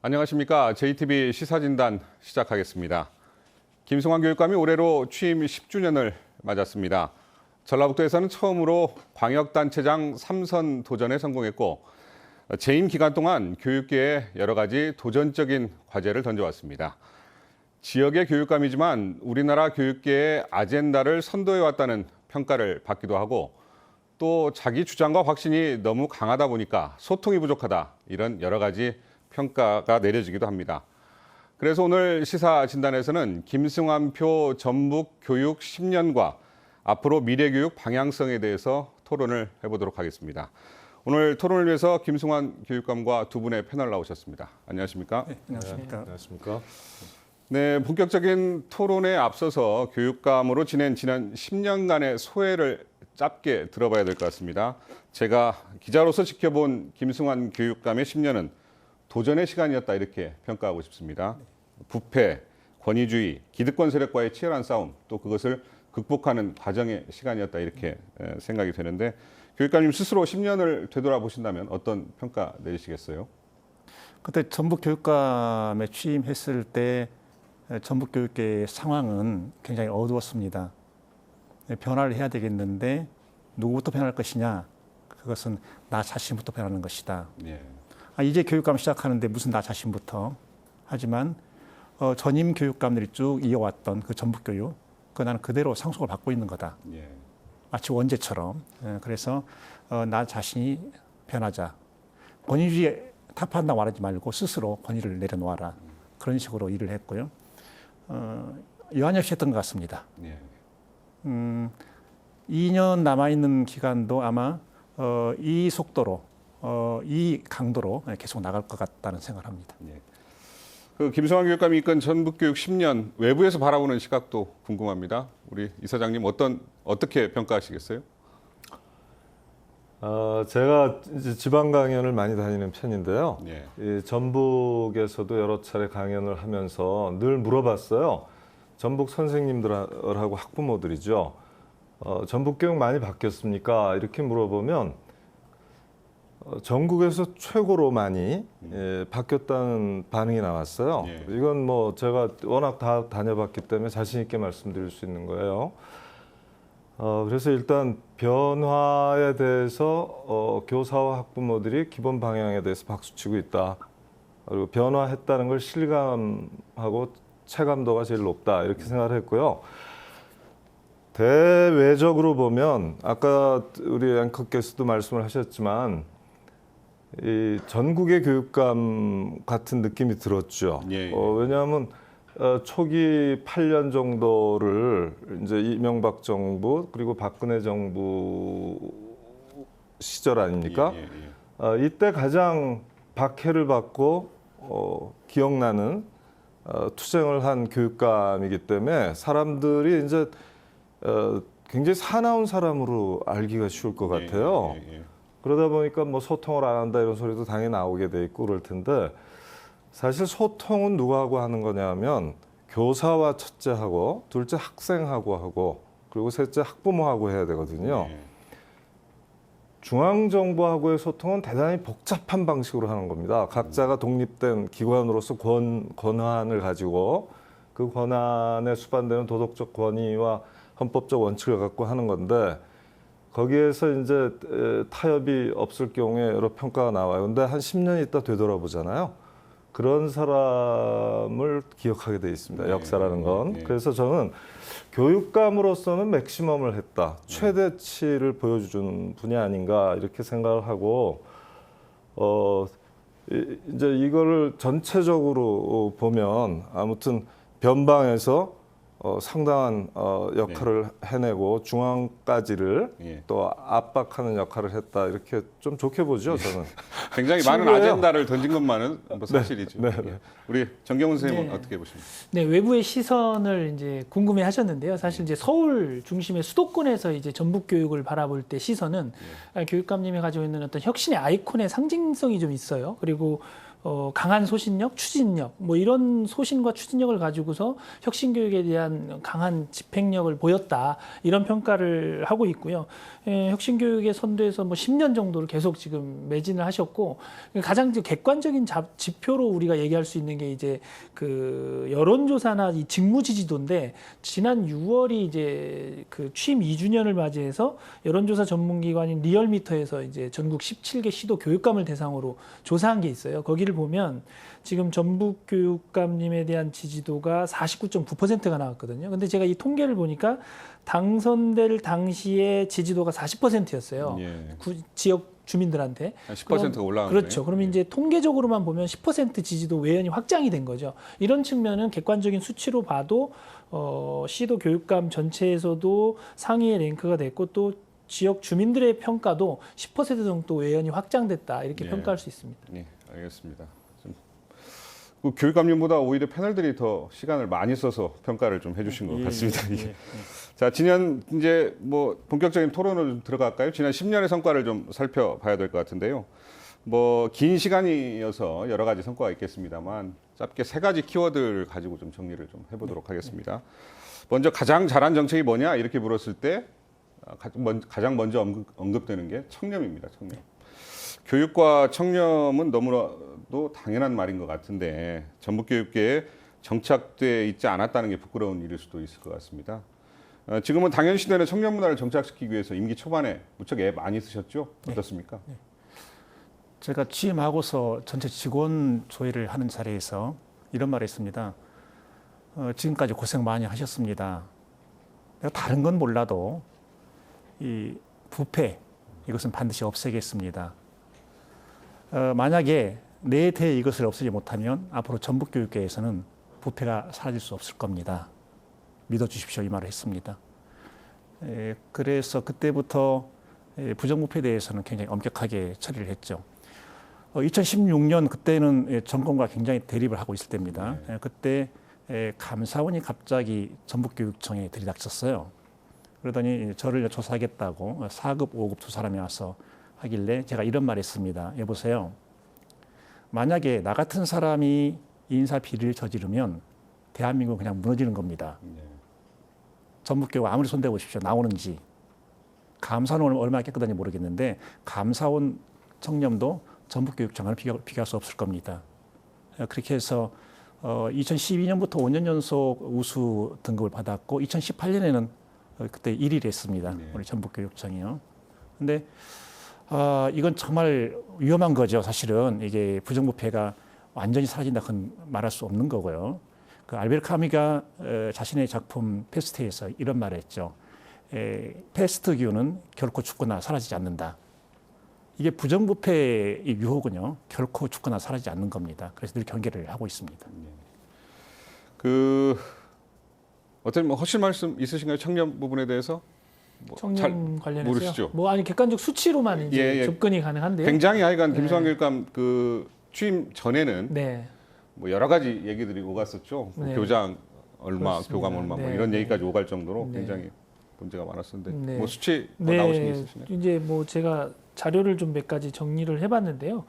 안녕하십니까. JTB 시사진단 시작하겠습니다. 김승환 교육감이 올해로 취임 10주년을 맞았습니다. 전라북도에서는 처음으로 광역단체장 3선 도전에 성공했고 재임 기간 동안 교육계에 여러 가지 도전적인 과제를 던져왔습니다. 지역의 교육감이지만 우리나라 교육계의 아젠다를 선도해왔다는 평가를 받기도 하고 또 자기 주장과 확신이 너무 강하다 보니까 소통이 부족하다 이런 여러 가지 평가가 내려지기도 합니다. 그래서 오늘 시사 진단에서는 김승환표 전북 교육 10년과 앞으로 미래교육 방향성에 대해서 토론을 해보도록 하겠습니다. 오늘 토론을 위해서 김승환 교육감과 두 분의 패널 나오셨습니다. 안녕하십니까? 네, 안녕하십니까? 안녕하십니까? 네, 본격적인 토론에 앞서서 교육감으로 지낸 지난 10년간의 소회를 짧게 들어봐야 될 것 같습니다. 제가 기자로서 지켜본 김승환 교육감의 10년은 도전의 시간이었다 이렇게 평가하고 싶습니다. 부패, 권위주의, 기득권 세력과의 치열한 싸움, 또 그것을 극복하는 과정의 시간이었다 이렇게 생각이 되는데 교육감님 스스로 10년을 되돌아보신다면 어떤 평가 내리시겠어요? 그때 전북 교육감에 취임했을 때 전북 교육계의 상황은 굉장히 어두웠습니다. 변화를 해야 되겠는데 누구부터 변할 것이냐? 그것은 나 자신부터 변하는 것이다. 예. 이제 교육감 시작하는데 무슨 나 자신부터. 하지만 전임 교육감들이 쭉 이어왔던 그 전북 교육, 그 나는 그대로 상속을 받고 있는 거다. 예. 마치 원제처럼. 그래서 나 자신이 변하자. 권위주의에 타파한다고 말하지 말고 스스로 권위를 내려놓아라. 그런 식으로 일을 했고요. 여한이 없이 했던 것 같습니다. 예. 2년 남아있는 기간도 아마 이 속도로 이 강도로 계속 나갈 것 같다는 생각을 합니다. 예. 그 김승환 교육감이 이끈 전북교육 10년 외부에서 바라보는 시각도 궁금합니다. 우리 이사장님 어떻게 평가하시겠어요? 제가 이제 지방 강연을 많이 다니는 편인데요. 예. 이 전북에서도 여러 차례 강연을 하면서 늘 물어봤어요. 전북 선생님들하고 학부모들이죠. 전북 교육 많이 바뀌었습니까? 이렇게 물어보면 전국에서 최고로 많이 바뀌었다는 반응이 나왔어요. 예. 이건 뭐 제가 워낙 다 다녀봤기 때문에 자신 있게 말씀드릴 수 있는 거예요. 그래서 일단 변화에 대해서 교사와 학부모들이 기본 방향에 대해서 박수치고 있다. 그리고 변화했다는 걸 실감하고 체감도가 제일 높다 이렇게 생각을 했고요. 대외적으로 보면 아까 우리 앵커께서도 말씀을 하셨지만 이 전국의 교육감 같은 느낌이 들었죠. 예, 예. 왜냐하면 초기 8년 정도를 이제 이명박 정부 그리고 박근혜 정부 시절 아닙니까? 예, 예. 이때 가장 박해를 받고 기억나는 투쟁을 한 교육감이기 때문에 사람들이 이제 굉장히 사나운 사람으로 알기가 쉬울 것 같아요. 예, 예. 그러다 보니까 뭐 소통을 안 한다 이런 소리도 당연히 나오게 돼 있고 그럴 텐데 사실 소통은 누구하고 하는 거냐면 교사와 첫째하고 둘째 학생하고 하고 그리고 셋째 학부모하고 해야 되거든요. 예. 중앙정부하고의 소통은 대단히 복잡한 방식으로 하는 겁니다. 각자가 독립된 기관으로서 권한을 가지고 그 권한에 수반되는 도덕적 권위와 헌법적 원칙을 갖고 하는 건데 거기에서 이제 타협이 없을 경우에 여러 평가가 나와요. 근데 한 10년 있다 되돌아보잖아요. 그런 사람을 기억하게 돼 있습니다. 역사라는 건. 그래서 저는 교육감으로서는 맥시멈을 했다. 최대치를 보여주는 분이 아닌가 이렇게 생각을 하고 이제 이거를 전체적으로 보면 아무튼 변방에서 상당한 역할을 해내고 중앙까지를 예. 또 압박하는 역할을 했다 이렇게 좀 좋게 보죠 저는. 굉장히 많은 친구예요. 아젠다를 던진 것만은 뭐 사실이죠. 네. 예. 우리 정경훈 선생님은 네. 어떻게 보십니까? 네, 외부의 시선을 이제 궁금해 하셨는데요. 사실 이제 서울 중심의 수도권에서 이제 전북 교육을 바라볼 때 시선은 교육감님이 가지고 있는 어떤 혁신의 아이콘의 상징성이 좀 있어요. 그리고 강한 소신력, 추진력, 뭐 이런 소신과 추진력을 가지고서 혁신교육에 대한 강한 집행력을 보였다. 이런 평가를 하고 있고요. 혁신교육의 선두에서 뭐 10년 정도를 계속 지금 매진을 하셨고, 가장 객관적인 지표로 우리가 얘기할 수 있는 게 이제 그 여론조사나 이 직무지지도인데, 지난 6월이 이제 그 취임 2주년을 맞이해서 여론조사 전문기관인 리얼미터에서 이제 전국 17개 시도 교육감을 대상으로 조사한 게 있어요. 거기를 보면 지금 전북 교육감님에 대한 지지도가 49.9%가 나왔거든요. 근데 제가 이 통계를 보니까 당선될 당시에 지지도가 40%였어요. 예. 지역 주민들한테. 10%가 올라간 그렇죠. 거네요. 그러면 이제 통계적으로만 보면 10% 지지도 외연이 확장이 된 거죠. 이런 측면은 객관적인 수치로 봐도 시도 교육감 전체에서도 상위에 랭크가 됐고, 또 지역 주민들의 평가도 10% 정도 외연이 확장됐다, 이렇게 예. 평가할 수 있습니다. 네, 알겠습니다. 그 교육감님보다 오히려 패널들이 더 시간을 많이 써서 평가를 좀 해주신 것 같습니다. 이게. 자, 지난 이제 뭐 본격적인 토론으로 좀 들어갈까요? 지난 10년의 성과를 좀 살펴봐야 될 것 같은데요. 뭐 긴 시간이어서 여러 가지 성과가 있겠습니다만 짧게 세 가지 키워드를 가지고 좀 정리를 좀 해보도록 하겠습니다. 먼저 가장 잘한 정책이 뭐냐 이렇게 물었을 때 가장 먼저 언급되는 게 청렴입니다. 청렴. 교육과 청렴은 너무나도 당연한 말인 것 같은데 전북교육계에 정착돼 있지 않았다는 게 부끄러운 일일 수도 있을 것 같습니다. 지금은 당연시되는 청년 문화를 정착시키기 위해서 임기 초반에 무척 애 많이 쓰셨죠? 어떻습니까? 네. 제가 취임하고서 전체 직원 조회를 하는 자리에서 이런 말을 했습니다. 지금까지 고생 많이 하셨습니다. 내가 다른 건 몰라도 이 부패, 이것은 반드시 없애겠습니다. 만약에 내 대에 이것을 없애지 못하면 앞으로 전북교육계에서는 부패가 사라질 수 없을 겁니다. 믿어주십시오, 이 말을 했습니다. 그래서 그때부터 부정부패에 대해서는 굉장히 엄격하게 처리를 했죠. 2016년 그때는 정권과 굉장히 대립을 하고 있을 때입니다. 그때 감사원이 갑자기 전북교육청에 들이닥쳤어요. 그러더니 저를 조사하겠다고 4급, 5급 두 사람이 와서 하길래 제가 이런 말을 했습니다. 여보세요. 만약에 나 같은 사람이 인사 비리를 저지르면 대한민국은 그냥 무너지는 겁니다. 전북교육 아무리 손대고 보십시오. 나오는지. 감사원은 얼마나 깨끗한지 모르겠는데 감사원 청렴도 전북교육청과는 비교할 수 없을 겁니다. 그렇게 해서 2012년부터 5년 연속 우수 등급을 받았고 2018년에는 그때 1위를 했습니다. 우리 전북교육청이요. 근데 이건 정말 위험한 거죠. 사실은 이게 부정부패가 완전히 사라진다고는 말할 수 없는 거고요. 그 알베르 카미가 자신의 작품 페스트에서 이런 말을 했죠. 패스트 기운은 결코 죽거나 사라지지 않는다. 이게 부정부패의 유혹은요, 결코 죽거나 사라지지 않는 겁니다. 그래서 늘 경계를 하고 있습니다. 어떤 뭐 허실 말씀 있으신가요? 청렴 부분에 대해서? 청렴 관련해서요. 모르시죠? 뭐 아니 객관적 수치로만 이제 접근이 가능한데요. 굉장히 하여간 김수환 교육감 그 취임 전에는 네. 뭐 여러 가지 얘기들이 오갔었죠. 뭐 네. 교장 얼마, 그렇습니다. 교감 얼마, 뭐 네. 이런 얘기까지 오갈 정도로 네. 굉장히 문제가 많았었는데 네. 뭐 수치 뭐 나오신 게 있으시나요? 이제 뭐 제가 자료를 좀 몇 가지 정리를 해봤는데요.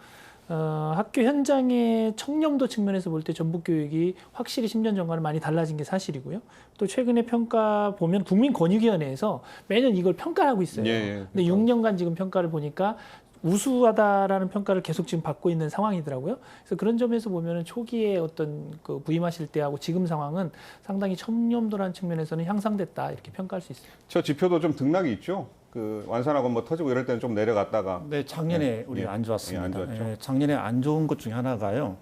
학교 현장의 청렴도 측면에서 볼 때 전북교육이 확실히 10년 전과는 많이 달라진 게 사실이고요. 또 최근에 평가 보면 국민권익위원회에서 매년 이걸 평가하고 있어요. 근데 6년간 지금 평가를 보니까 우수하다라는 평가를 계속 지금 받고 있는 상황이더라고요. 그래서 그런 점에서 보면은 초기에 어떤 그 부임하실 때하고 지금 상황은 상당히 청렴도라는 측면에서는 향상됐다 이렇게 평가할 수 있어요. 저 지표도 좀 등락이 있죠. 그 완산하고 뭐 터지고 이럴 때는 좀 내려갔다가. 네, 작년에 우리가 안 좋았습니다. 안 좋았죠. 작년에 안 좋은 것 중에 하나가요.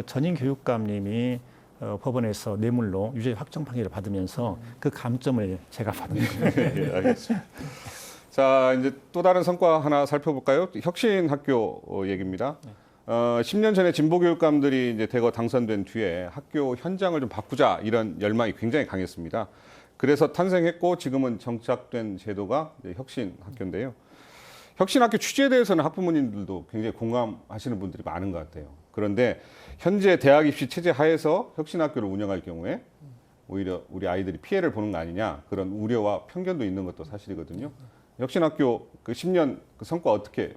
전임 교육감님이 법원에서 뇌물로 유죄 확정 판결을 받으면서 그 감점을 제가 받은 거예요. 예, 알겠습니다. 자, 이제 또 다른 성과 하나 살펴볼까요? 혁신학교 얘기입니다. 10년 전에 진보교육감들이 이제 대거 당선된 뒤에 학교 현장을 좀 바꾸자 이런 열망이 굉장히 강했습니다. 그래서 탄생했고 지금은 정착된 제도가 혁신학교인데요. 혁신학교 취지에 대해서는 학부모님들도 굉장히 공감하시는 분들이 많은 것 같아요. 그런데 현재 대학 입시 체제 하에서 혁신학교를 운영할 경우에 오히려 우리 아이들이 피해를 보는 거 아니냐 그런 우려와 편견도 있는 것도 사실이거든요. 혁신학교 그 10년 그 성과 어떻게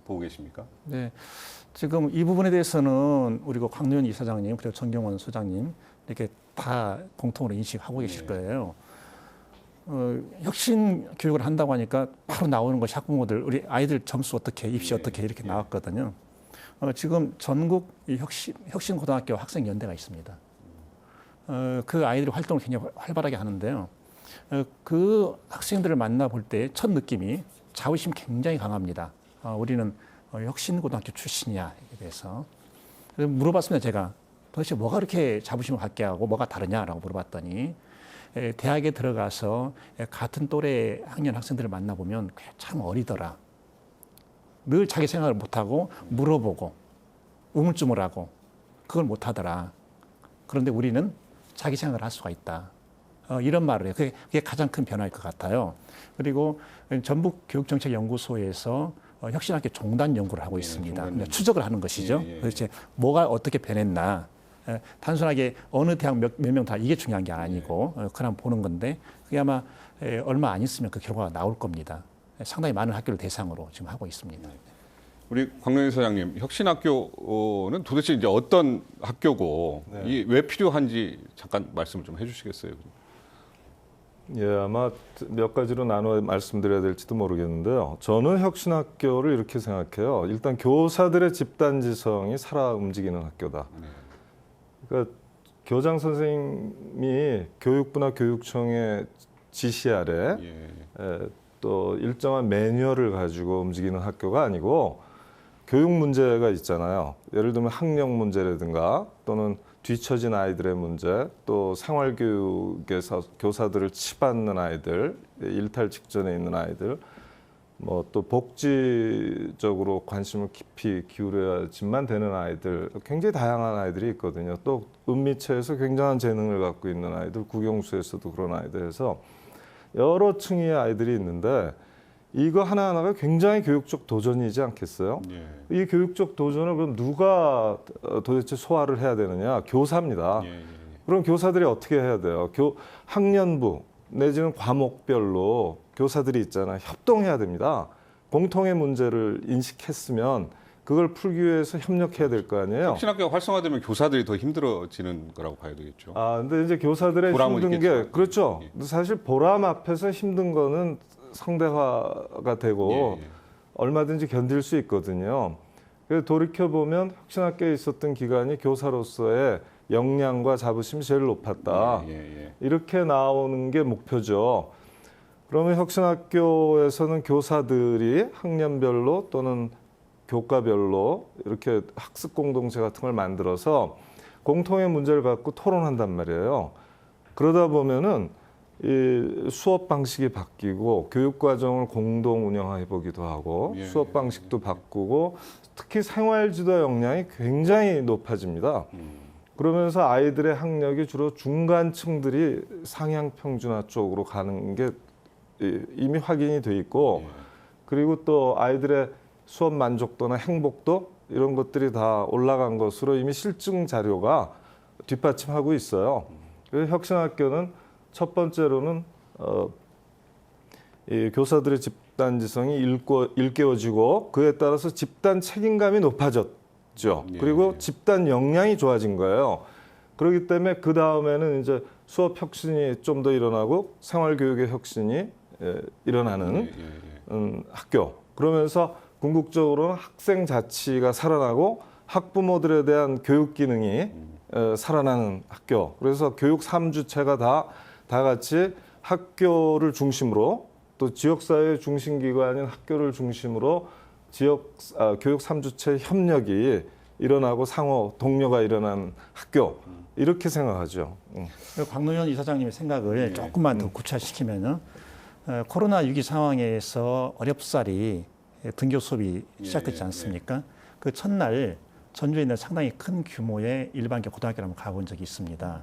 보고 계십니까? 네, 지금 이 부분에 대해서는 우리 그 광노현 이사장님 그리고 정경원 소장님 이렇게 다 공통으로 인식하고 계실 거예요. 혁신 교육을 한다고 하니까 바로 나오는 것이 학부모들 우리 아이들 점수 어떻게 입시 어떻게 이렇게 나왔거든요. 지금 전국 이 혁신 고등학교 학생 연대가 있습니다. 그 아이들이 활동을 굉장히 활발하게 하는데요. 그 학생들을 만나볼 때 첫 느낌이 자부심 굉장히 강합니다. 우리는 혁신고등학교 출신이야 이에 대해서. 그래서 물어봤습니다. 제가 도대체 뭐가 그렇게 자부심을 갖게 하고 뭐가 다르냐라고 물어봤더니 대학에 들어가서 같은 또래 학년 학생들을 만나보면 참 어리더라. 늘 자기 생각을 못하고 물어보고 우물쭈물하고 그걸 못하더라. 그런데 우리는 자기 생각을 할 수가 있다. 이런 말을 해요. 그게 가장 큰 변화일 것 같아요. 그리고 전북교육정책연구소에서 혁신학교 종단 연구를 하고 있습니다. 추적을 하는 것이죠. 그래서 뭐가 어떻게 변했나. 단순하게 어느 대학 몇 명 다 이게 중요한 게 아니고 그냥 보는 건데 그게 아마 얼마 안 있으면 그 결과가 나올 겁니다. 상당히 많은 학교를 대상으로 지금 하고 있습니다. 우리 광노현 소장님, 혁신학교는 도대체 이제 어떤 학교고 이게 왜 필요한지 잠깐 말씀을 좀 해주시겠어요? 예, 아마 몇 가지로 나눠 말씀드려야 될지도 모르겠는데요. 저는 혁신학교를 이렇게 생각해요. 일단 교사들의 집단지성이 살아 움직이는 학교다. 그러니까 교장 선생님이 교육부나 교육청의 지시 아래 또 일정한 매뉴얼을 가지고 움직이는 학교가 아니고 교육 문제가 있잖아요. 예를 들면 학력 문제라든가 또는 뒤처진 아이들의 문제, 또 생활교육에서 교사들을 치받는 아이들, 일탈 직전에 있는 아이들, 뭐 또 복지적으로 관심을 깊이 기울여야지만 되는 아이들, 굉장히 다양한 아이들이 있거든요. 또 은미체에서 굉장한 재능을 갖고 있는 아이들, 국영수에서도 그런 아이들 해서 여러 층의 아이들이 있는데 이거 하나하나가 굉장히 교육적 도전이지 않겠어요? 이 교육적 도전을 그럼 누가 도대체 소화를 해야 되느냐? 교사입니다. 그럼 교사들이 어떻게 해야 돼요? 학년부 내지는 과목별로 교사들이 있잖아요. 협동해야 됩니다. 공통의 문제를 인식했으면 그걸 풀기 위해서 협력해야 될 거 아니에요? 혁신학교가 활성화되면 교사들이 더 힘들어지는 거라고 봐야 되겠죠. 근데 이제 교사들의 힘든 게 그렇죠. 사실 보람 앞에서 힘든 거는 상대화가 되고 얼마든지 견딜 수 있거든요. 그래서 돌이켜보면 혁신학교에 있었던 기간이 교사로서의 역량과 자부심이 제일 높았다. 이렇게 나오는 게 목표죠. 그러면 혁신학교에서는 교사들이 학년별로 또는 교과별로 이렇게 학습 공동체 같은 걸 만들어서 공통의 문제를 갖고 토론한단 말이에요. 그러다 보면은 이 수업 방식이 바뀌고 교육 과정을 공동 운영해 보기도 하고 수업 방식도 바꾸고 특히 생활지도 역량이 굉장히 높아집니다. 그러면서 아이들의 학력이 주로 중간층들이 상향 평준화 쪽으로 가는 게 이미 확인이 돼 있고 그리고 또 아이들의 수업 만족도나 행복도 이런 것들이 다 올라간 것으로 이미 실증 자료가 뒷받침하고 있어요. 그래서 혁신학교는 첫 번째로는 이 교사들의 집단지성이 일깨워지고 그에 따라서 집단 책임감이 높아졌죠. 그리고 집단 역량이 좋아진 거예요. 그렇기 때문에 그 다음에는 이제 수업 혁신이 좀 더 일어나고 생활교육의 혁신이 일어나는 학교. 그러면서 궁극적으로는 학생 자치가 살아나고 학부모들에 대한 교육 기능이 살아나는 학교. 그래서 교육 3주체가 다 같이 학교를 중심으로 또 지역사회의 중심기관인 학교를 중심으로 교육 3주체 협력이 일어나고 상호 동료가 일어난 학교. 이렇게 생각하죠. 광노현 이사장님의 생각을 조금만 더 구체화시키면은 코로나 위기 상황에서 어렵사리 등교 수업이 시작됐지 않습니까? 그 첫날 전주에 있는 상당히 큰 규모의 일반교 고등학교를 한번 가본 적이 있습니다.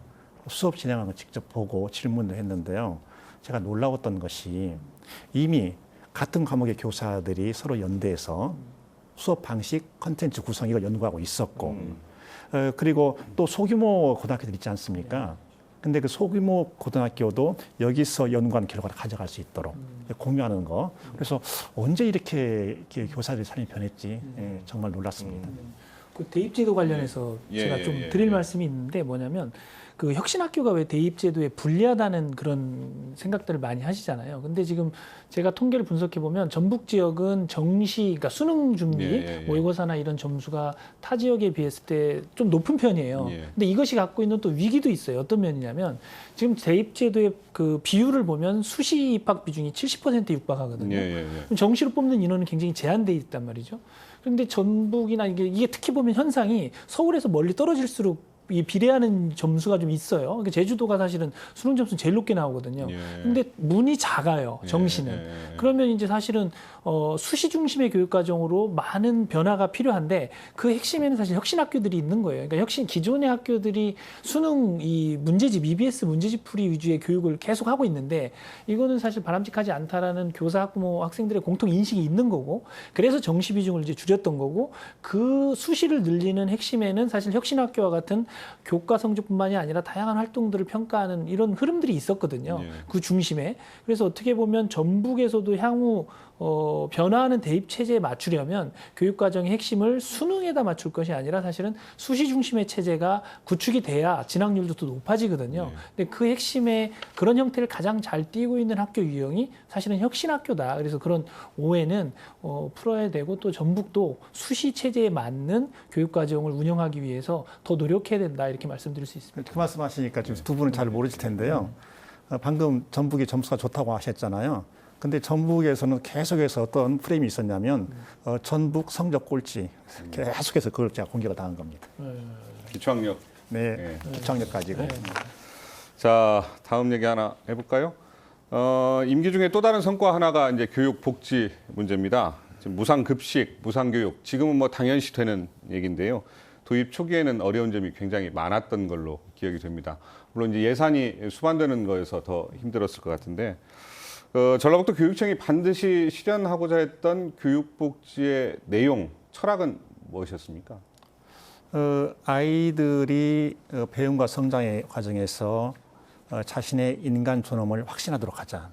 수업 진행한 걸 직접 보고 질문도 했는데요. 제가 놀라웠던 것이 이미 같은 과목의 교사들이 서로 연대해서 수업 방식, 컨텐츠 구성 이걸 연구하고 있었고 그리고 또 소규모 고등학교들 있지 않습니까? 근데 그 소규모 고등학교도 여기서 연구한 결과를 가져갈 수 있도록 공유하는 거. 그래서 언제 이렇게 교사들의 삶이 변했지 정말 놀랐습니다. 그 대입제도 관련해서 제가 좀 드릴 말씀이 있는데 뭐냐면 그 혁신학교가 왜 대입제도에 불리하다는 그런 생각들을 많이 하시잖아요. 근데 지금 제가 통계를 분석해 보면 전북 지역은 정시, 그러니까 수능 준비, 모의고사나 이런 점수가 타 지역에 비했을 때 좀 높은 편이에요. 근데 이것이 갖고 있는 또 위기도 있어요. 어떤 면이냐면 지금 대입제도의 그 비율을 보면 수시 입학 비중이 70%에 육박하거든요. 그럼 정시로 뽑는 인원은 굉장히 제한돼 있단 말이죠. 그런데 전북이나 이게 특히 보면 현상이 서울에서 멀리 떨어질수록 이 비례하는 점수가 좀 있어요. 그러니까 제주도가 사실은 수능 점수는 제일 높게 나오거든요. 근데 문이 작아요, 정시는. 그러면 이제 사실은 수시 중심의 교육 과정으로 많은 변화가 필요한데 그 핵심에는 사실 혁신학교들이 있는 거예요. 그러니까 기존의 학교들이 수능 이 문제집, EBS 문제집 풀이 위주의 교육을 계속 하고 있는데 이거는 사실 바람직하지 않다라는 교사, 학부모, 학생들의 공통 인식이 있는 거고 그래서 정시 비중을 이제 줄였던 거고 그 수시를 늘리는 핵심에는 사실 혁신학교와 같은 교과 성적뿐만이 아니라 다양한 활동들을 평가하는 이런 흐름들이 있었거든요. 그 중심에. 그래서 어떻게 보면 전북에서도 향후 변화하는 대입 체제에 맞추려면 교육 과정의 핵심을 수능에다 맞출 것이 아니라 사실은 수시 중심의 체제가 구축이 돼야 진학률도 더 높아지거든요. 근데 그 핵심에 그런 형태를 가장 잘 띄고 있는 학교 유형이 사실은 혁신학교다. 그래서 그런 오해는 풀어야 되고 또 전북도 수시 체제에 맞는 교육 과정을 운영하기 위해서 더 노력해야 된다. 이렇게 말씀드릴 수 있습니다. 그 말씀하시니까 지금 두 분은 잘 모르실 텐데요. 방금 전북이 점수가 좋다고 하셨잖아요. 근데 전북에서는 계속해서 어떤 프레임이 있었냐면 전북 성적 꼴찌 계속해서 그걸 제가 공개가 당한 겁니다. 기초학력. 네, 기초학력 가지고. 자, 다음 얘기 하나 해볼까요? 임기 중에 또 다른 성과 하나가 이제 교육 복지 문제입니다. 지금 무상급식, 무상교육, 지금은 뭐 당연시 되는 얘기인데요. 도입 초기에는 어려운 점이 굉장히 많았던 걸로 기억이 됩니다. 물론 이제 예산이 수반되는 거에서 더 힘들었을 것 같은데, 전라북도 교육청이 반드시 실현하고자 했던 교육복지의 내용, 철학은 무엇이었습니까? 아이들이 배움과 성장의 과정에서 자신의 인간 존엄을 확신하도록 하자.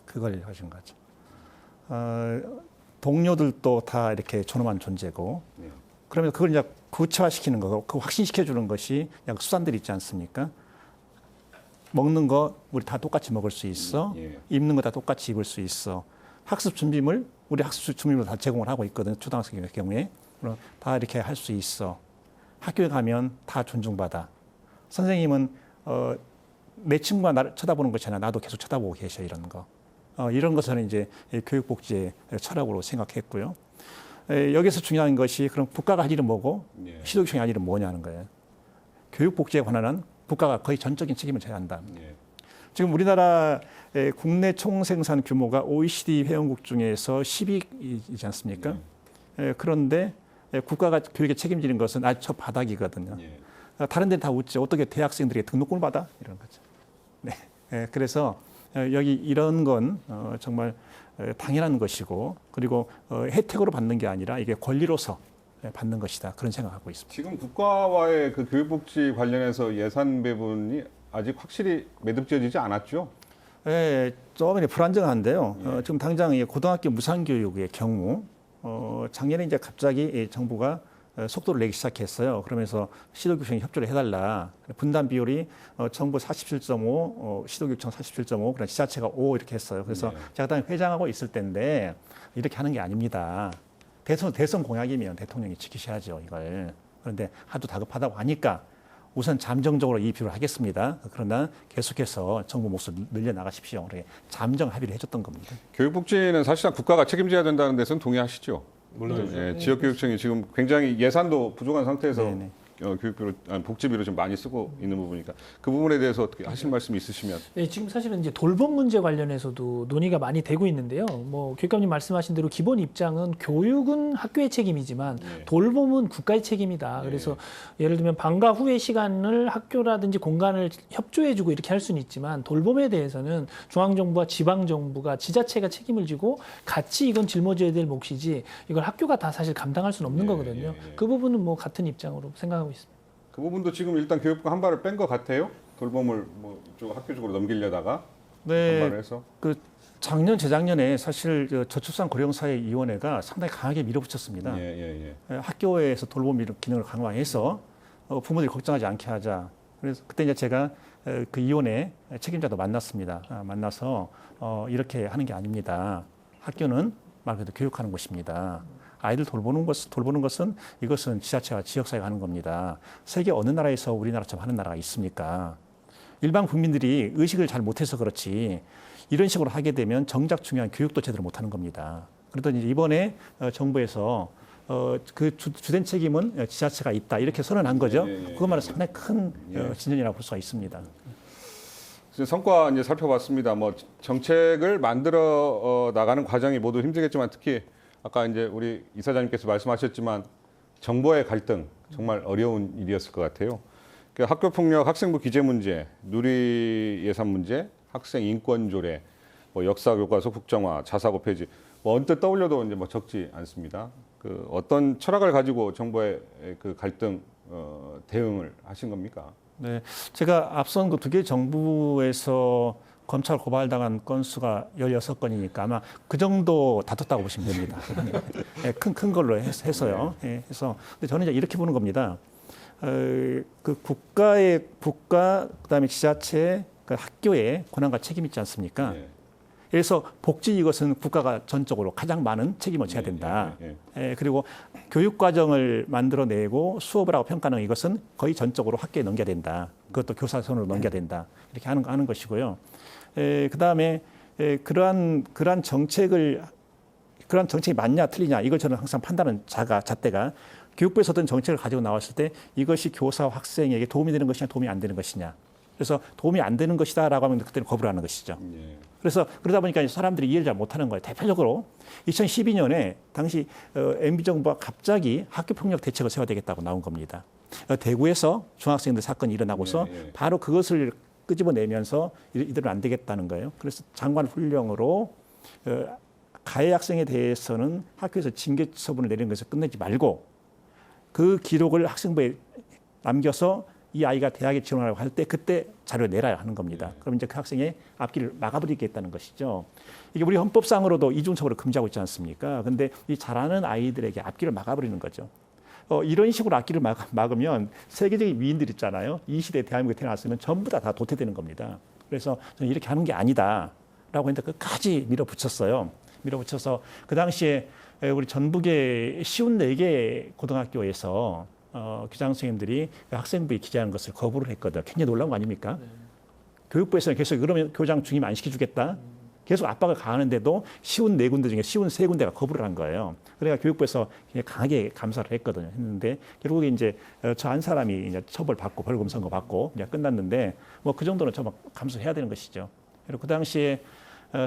그걸 하신 거죠. 동료들도 다 이렇게 존엄한 존재고, 그러면 그걸 이제 구체화시키는 거고, 그 확신시켜 주는 것이 수단들이 있지 않습니까? 먹는 거 우리 다 똑같이 먹을 수 있어. 입는 거 다 똑같이 입을 수 있어. 학습 준비물 우리 학습 준비물 다 제공을 하고 있거든요. 초등학생의 경우에 다 이렇게 할 수 있어. 학교에 가면 다 존중받아. 선생님은 내 친구가 나를 쳐다보는 것이 아니라 나도 계속 쳐다보고 계셔 이런 거. 이런 것을 이제 교육복지의 철학으로 생각했고요. 여기서 중요한 것이 그럼 국가가 할 일은 뭐고 시도교육청이 할 일은 뭐냐는 거예요. 교육복지에 관한 국가가 거의 전적인 책임을 져야 한다. 지금 우리나라 국내 총생산 규모가 OECD 회원국 중에서 10위이지 않습니까? 그런데 국가가 교육에 책임지는 것은 아주 저 바닥이거든요. 다른 데는 다 웃죠. 어떻게 대학생들에게 등록금을 받아? 이런 거죠. 네. 그래서 여기 이런 건 정말 당연한 것이고 그리고 혜택으로 받는 게 아니라 이게 권리로서 받는 것이다. 그런 생각하고 있습니다. 지금 국가와의 그 교육복지 관련해서 예산 배분이 아직 확실히 매듭지어지지 않았죠? 네, 조금 불안정한데요. 지금 당장 고등학교 무상교육의 경우 작년에 이제 갑자기 정부가 속도를 내기 시작했어요. 그러면서 시도교육청이 협조를 해달라. 분담 비율이 정부 47.5, 시도교육청 47.5, 그런 지자체가 5 이렇게 했어요. 그래서 제가 당시 회장하고 있을 때인데 이렇게 하는 게 아닙니다. 대선 공약이면 대통령이 지키셔야죠, 이걸. 그런데 하도 다급하다고 하니까 우선 잠정적으로 이 비율을 하겠습니다. 그러나 계속해서 정부 몫을 늘려나가십시오. 그렇게 잠정 합의를 해줬던 겁니다. 교육복지는 사실상 국가가 책임져야 된다는 데서는 동의하시죠? 물론 지역교육청이 지금 굉장히 예산도 부족한 상태에서 교육비로, 복지비로 좀 많이 쓰고 있는 부분이니까 그 부분에 대해서 어떻게 하실 말씀 있으시면? 네, 지금 사실은 이제 돌봄 문제 관련해서도 논의가 많이 되고 있는데요. 뭐 교육감님 말씀하신 대로 기본 입장은 교육은 학교의 책임이지만 돌봄은 국가의 책임이다. 그래서 예를 들면 방과 후의 시간을 학교라든지 공간을 협조해주고 이렇게 할 수는 있지만 돌봄에 대해서는 중앙정부와 지방정부가 지자체가 책임을 지고 같이 이건 짊어져야 될 몫이지 이걸 학교가 다 사실 감당할 수는 없는 거거든요. 그 부분은 뭐 같은 입장으로 생각하고 있습니다. 그 부분도 지금 일단 교육부가 한 발을 뺀 것 같아요. 돌봄을 뭐 이쪽 학교 쪽으로 넘기려다가 네, 반발을 해서 그 작년 재작년에 사실 저출산 고령사회위원회가 상당히 강하게 밀어붙였습니다. 학교에서 돌봄 기능을 강화해서 부모들이 걱정하지 않게 하자. 그래서 그때 이제 제가 그 위원회 책임자도 만났습니다. 만나서 이렇게 하는 게 아닙니다. 학교는 말 그대로 교육하는 곳입니다. 아이들 돌보는 것은 이것은 지자체와 지역사회가 하는 겁니다. 세계 어느 나라에서 우리나라처럼 하는 나라가 있습니까? 일반 국민들이 의식을 잘 못해서 그렇지 이런 식으로 하게 되면 정작 중요한 교육도 제대로 못하는 겁니다. 그러더니 이번에 정부에서 그 주된 책임은 지자체가 있다 이렇게 선언한 거죠. 그것만으로 상당히 큰 진전이라고 볼 수가 있습니다. 성과 이제 살펴봤습니다. 뭐 정책을 만들어 나가는 과정이 모두 힘들겠지만 특히 아까 이제 우리 이사장님께서 말씀하셨지만 정보의 갈등 정말 어려운 일이었을 것 같아요. 학교 폭력, 학생부 기재 문제, 누리 예산 문제, 학생 인권 조례, 뭐 역사 교과서 국정화, 자사고 폐지, 뭐 언뜻 떠올려도 이제 뭐 적지 않습니다. 그 어떤 철학을 가지고 정부의 그 갈등 대응을 하신 겁니까? 네, 제가 앞선 그 두 개 정부에서 검찰 고발당한 건수가 16건이니까 아마 그 정도 다퉜다고 보시면 됩니다. 네, 큰 걸로 해서요. 네, 그래서 근데 저는 이제 이렇게 보는 겁니다. 그 국가 그다음에 지자체, 그 학교의 권한과 책임 있지 않습니까? 그래서 복지 이것은 국가가 전적으로 가장 많은 책임을 져야 된다. 그리고 교육 과정을 만들어내고 수업을 하고 평가하는 이것은 거의 전적으로 학교에 넘겨야 된다. 그것도 교사 손으로 넘겨야 된다. 이렇게 하는 것이고요. 그다음에 그러한 정책이 맞냐 틀리냐 이걸 저는 항상 판단하는 잣대가 교육부에서 어떤 정책을 가지고 나왔을 때 이것이 교사와 학생에게 도움이 되는 것이냐 도움이 안 되는 것이냐. 그래서 도움이 안 되는 것이다라고 하면 그때는 거부를 하는 것이죠. 그래서 그러다 보니까 사람들이 이해를 잘 못하는 거예요. 대표적으로 2012년에 당시 MB 정부가 갑자기 학교폭력 대책을 세워야 되겠다고 나온 겁니다. 대구에서 중학생들 사건이 일어나고서 바로 그것을 끄집어내면서 이들은 안 되겠다는 거예요. 그래서 장관 훈령으로 가해 학생에 대해서는 학교에서 징계 처분을 내리는 것에서 끝내지 말고 그 기록을 학생부에 남겨서 이 아이가 대학에 지원하려고 할 때 그때 자료를 내라야 하는 겁니다. 그럼 이제 그 학생의 앞길을 막아버리겠다는 것이죠. 이게 우리 헌법상으로도 이중처벌을 금지하고 있지 않습니까? 근데 이 잘하는 아이들에게 앞길을 막아버리는 거죠. 이런 식으로 앞길을 막으면 세계적인 위인들 있잖아요. 이 시대에 대한민국에 태어났으면 전부 다 도태되는 겁니다. 그래서 저는 이렇게 하는 게 아니다라고 했는데 끝까지 밀어붙였어요. 밀어붙여서 그 당시에 우리 전북의 쉬운 4개 고등학교에서 교장 선생님들이 학생부에 기재하는 것을 거부를 했거든요. 굉장히 놀라운 거 아닙니까? 교육부에서는 계속 그러면 교장 중임 안 시켜주겠다. 계속 압박을 가하는데도 쉬운 4군데 중에 쉬운 3군데가 거부를 한 거예요. 그러니까 교육부에서 굉장히 강하게 감사를 했거든요. 했는데 결국에 이제 저 한 사람이 이제 처벌받고 벌금 선고 받고 이제 끝났는데 뭐 그 정도는 저 감수해야 되는 것이죠. 그리고 그 당시에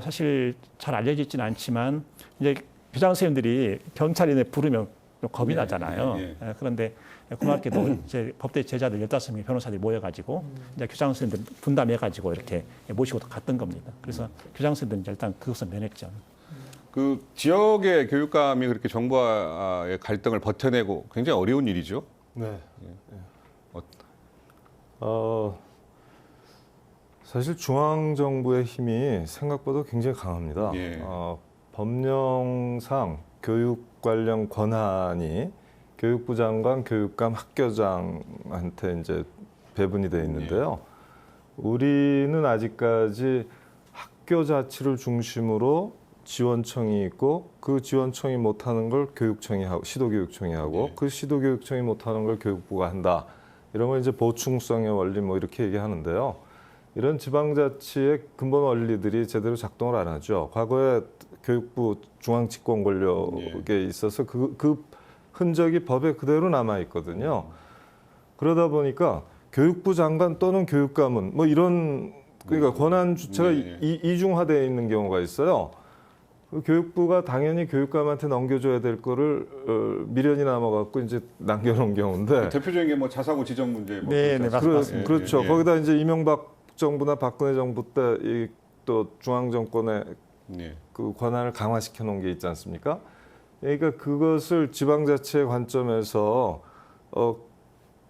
사실 잘 알려져 있지는 않지만 이제 교장 선생님들이 경찰이 부르면 겁이 나잖아요. 그런데 고맙게도 이제 법대 제자들 15명의 변호사들이 모여가지고 이제 교장 선생님들 분담해가지고 이렇게 모시고 갔던 겁니다. 그래서 교장 선생님들은 일단 그것은 면했죠. 그 지역의 교육감이 그렇게 정부와의 갈등을 버텨내고 굉장히 어려운 일이죠. 네. 사실 중앙 정부의 힘이 생각보다 굉장히 강합니다. 법령상 교육 관련 권한이 교육부 장관, 교육감, 학교장한테 이제 배분이 돼 있는데요. 우리는 아직까지 학교 자치를 중심으로 지원청이 있고 그 지원청이 못하는 걸 교육청이 하고 시도교육청이 하고 그 시도교육청이 못하는 걸 교육부가 한다. 이런 걸 이제 보충성의 원리 뭐 이렇게 얘기하는데요. 이런 지방자치의 근본 원리들이 제대로 작동을 안 하죠. 과거에 교육부 중앙집권 권력에 있어서 그 흔적이 법에 그대로 남아 있거든요. 그러다 보니까 교육부 장관 또는 교육감은 뭐 이런 그러니까 권한 주체가 이중화되어 있는 경우가 있어요. 그 교육부가 당연히 교육감한테 넘겨줘야 될 거를 미련이 남아갖고 이제 남겨놓은 경우인데 대표적인 게 뭐 자사고 지정 문제. 뭐 네, 맞습니다. 그렇죠. 거기다 이제 이명박 정부나 박근혜 정부 때 또 중앙 정권의 그 권한을 강화시켜 놓은 게 있지 않습니까? 그러니까 그것을 지방자치의 관점에서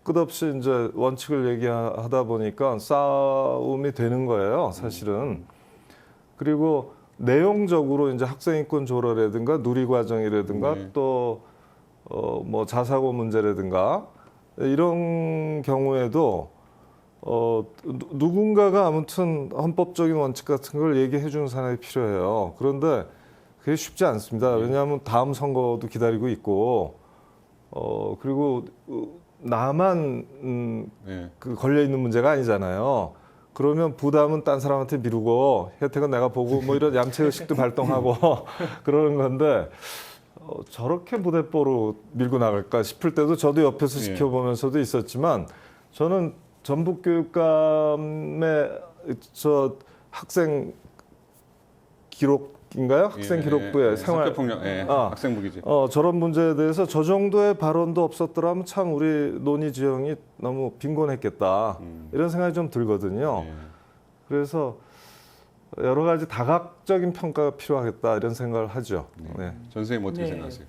끝없이 이제 원칙을 얘기하다 보니까 싸움이 되는 거예요, 사실은. 그리고 내용적으로 이제 학생인권 조례라든가 누리과정이라든가 네. 또 뭐 자사고 문제라든가 이런 경우에도 누군가가 아무튼 헌법적인 원칙 같은 걸 얘기해 주는 사람이 필요해요. 그런데 그게 쉽지 않습니다. 왜냐하면 다음 선거도 기다리고 있고 그리고 나만 네. 그 걸려 있는 문제가 아니잖아요. 그러면 부담은 딴 사람한테 미루고 혜택은 내가 보고 뭐 이런 양체 의식도 발동하고 그러는 건데 저렇게 무대뽀로 밀고 나갈까 싶을 때도 저도 옆에서 예. 지켜보면서도 있었지만 저는 전북교육감의 저 학생 기록인가요? 학생 기록부의 생활 성폭력, 학생부기지. 저런 문제에 대해서 저 정도의 발언도 없었더라면 참 우리 논의 지형이 너무 빈곤했겠다 이런 생각이 좀 들거든요. 예. 그래서 여러 가지 다각적인 평가가 필요하겠다 이런 생각을 하죠. 네. 전 선생님 어떻게 네. 생각하세요?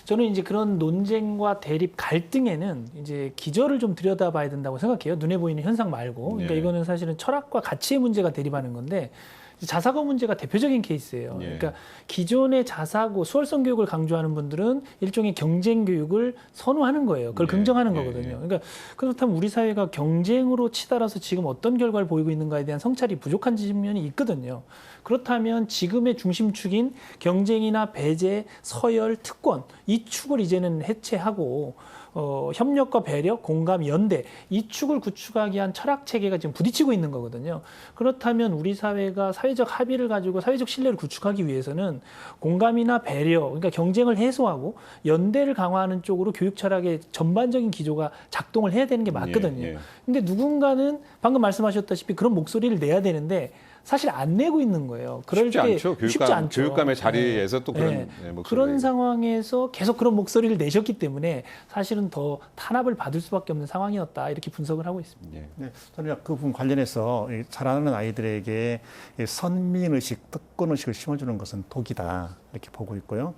저는 이제 그런 논쟁과 대립, 갈등에는 이제 기저를 좀 들여다봐야 된다고 생각해요. 눈에 보이는 현상 말고. 그러니까 예. 이거는 사실은 철학과 가치의 문제가 대립하는 건데 자사고 문제가 대표적인 케이스예요. 예. 그러니까 기존의 자사고 수월성 교육을 강조하는 분들은 일종의 경쟁 교육을 선호하는 거예요. 그걸 예. 긍정하는 예. 거거든요. 그러니까 그렇다면 우리 사회가 경쟁으로 치달아서 지금 어떤 결과를 보이고 있는가에 대한 성찰이 부족한 측면이 있거든요. 그렇다면 지금의 중심축인 경쟁이나 배제, 서열, 특권 이 축을 이제는 해체하고 협력과 배려, 공감, 연대 이 축을 구축하기 위한 철학 체계가 지금 부딪히고 있는 거거든요. 그렇다면 우리 사회가 사회적 합의를 가지고 사회적 신뢰를 구축하기 위해서는 공감이나 배려, 그러니까 경쟁을 해소하고 연대를 강화하는 쪽으로 교육 철학의 전반적인 기조가 작동을 해야 되는 게 맞거든요. 예, 예. 근데 누군가는 방금 말씀하셨다시피 그런 목소리를 내야 되는데 사실 안 내고 있는 거예요. 그럴 쉽지 때 않죠. 쉽지 않죠. 교육감의 자리에서 또 그런 네. 목소리가 그런 있고. 상황에서 계속 그런 목소리를 내셨기 때문에 사실은 더 탄압을 받을 수밖에 없는 상황이었다 이렇게 분석을 하고 있습니다. 예. 네, 저는 그 부분 관련해서 자라는 아이들에게 선민의식, 특권의식을 심어주는 것은 독이다 이렇게 보고 있고요.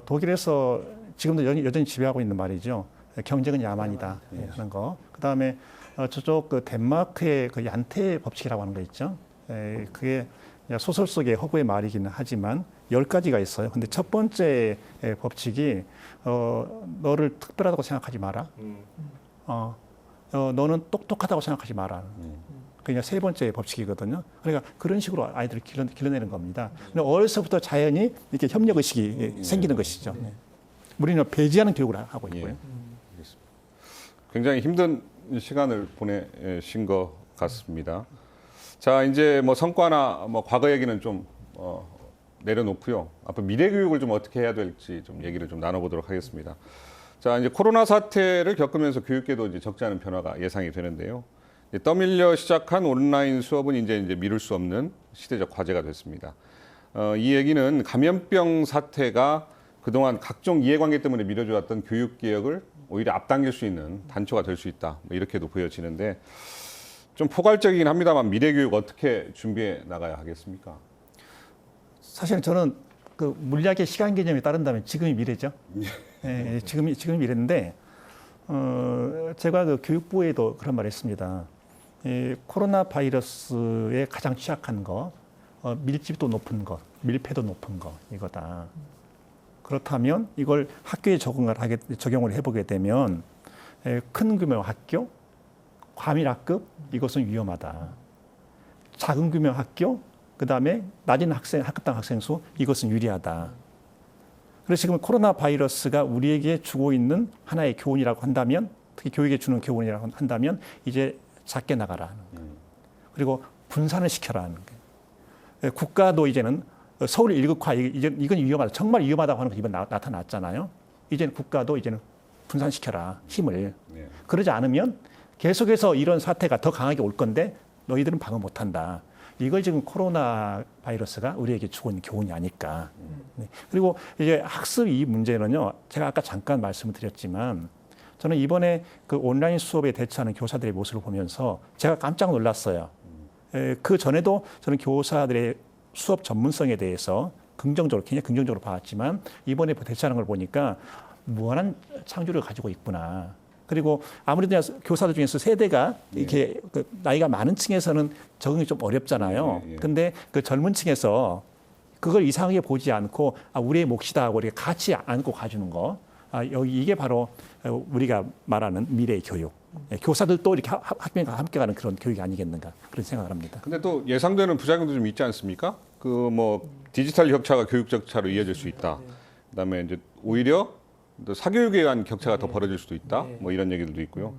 독일에서 지금도 여전히 지배하고 있는 말이죠. 경쟁은 야만이다 하는 거. 그다음에 저쪽 그 덴마크의 그 얀테 법칙이라고 하는 거 있죠. 그게 소설 속의 허구의 말이기는 하지만 10가지가 있어요. 근데 첫 번째 법칙이 너를 특별하다고 생각하지 마라. 너는 똑똑하다고 생각하지 마라. 그게 세 번째 법칙이거든요. 그러니까 그런 식으로 아이들을 길러내는 겁니다. 근데 어려서부터 자연히 이렇게 협력 의식이 생기는 것이죠. 네. 우리는 배제하는 교육을 하고 있고요. 예. 알겠습니다. 굉장히 힘든 시간을 보내신 것 같습니다. 자, 이제 뭐 성과나 뭐 과거 얘기는 좀 내려놓고요. 앞으로 미래 교육을 좀 어떻게 해야 될지 좀 얘기를 좀 나눠보도록 하겠습니다. 자, 이제 코로나 사태를 겪으면서 교육계도 이제 적지 않은 변화가 예상이 되는데요. 떠밀려 시작한 온라인 수업은 이제 미룰 수 없는 시대적 과제가 됐습니다. 이 얘기는 감염병 사태가 그동안 각종 이해관계 때문에 미뤄져왔던 교육 개혁을 오히려 앞당길 수 있는 단초가 될 수 있다. 뭐 이렇게도 보여지는데 좀 포괄적이긴 합니다만 미래 교육 어떻게 준비해 나가야 하겠습니까? 사실은 저는 그 물리학의 시간 개념에 따른다면 지금이 미래죠. 예, 지금이 미래인데 제가 그 교육부에도 그런 말을 했습니다. 코로나 바이러스에 가장 취약한 거, 밀집도 높은 것, 밀폐도 높은 거 이거다. 그렇다면 이걸 학교에 적용을 해보게 되면 큰 규모 학교, 과밀 학급 이것은 위험하다. 작은 규모 학교, 그 다음에 낮은 학급당 학생 수 이것은 유리하다. 그래서 지금 코로나 바이러스가 우리에게 주고 있는 하나의 교훈이라고 한다면, 특히 교육에 주는 교훈이라고 한다면 이제 작게 나가라 하는 거예요. 그리고 분산을 시켜라 하는 거예요. 국가도 이제는 서울 1극화 이건 위험하다. 정말 위험하다고 하는 거 이번 나타났잖아요. 이제는 국가도 이제는 분산시켜라 힘을. 네. 그러지 않으면 계속해서 이런 사태가 더 강하게 올 건데 너희들은 방어 못한다. 이걸 지금 코로나 바이러스가 우리에게 주고 있는 교훈이 아닐까. 네. 그리고 이제 학습 이 문제는요. 제가 아까 잠깐 말씀을 드렸지만 저는 이번에 그 온라인 수업에 대처하는 교사들의 모습을 보면서 제가 깜짝 놀랐어요. 그 전에도 저는 교사들의 수업 전문성에 대해서 굉장히 긍정적으로 봤지만 이번에 대처하는 걸 보니까 무한한 창조력을 가지고 있구나. 그리고 아무래도 교사들 중에서 세대가 이렇게 그 나이가 많은 층에서는 적응이 좀 어렵잖아요. 근데 그 젊은 층에서 그걸 이상하게 보지 않고 우리의 몫이다 하고 이렇게 같이 안고 가주는 거. 여기 이게 바로 우리가 말하는 미래의 교육. 교사들도 이렇게 학생과 함께 가는 그런 교육이 아니겠는가 그런 생각을 합니다. 근데 또 예상되는 부작용도 좀 있지 않습니까? 그 뭐 디지털 격차가 교육 격차로 이어질 수 있다. 그다음에 이제 오히려 또 사교육에 의한 격차가 더 벌어질 수도 있다. 뭐 이런 얘기들도 있고요.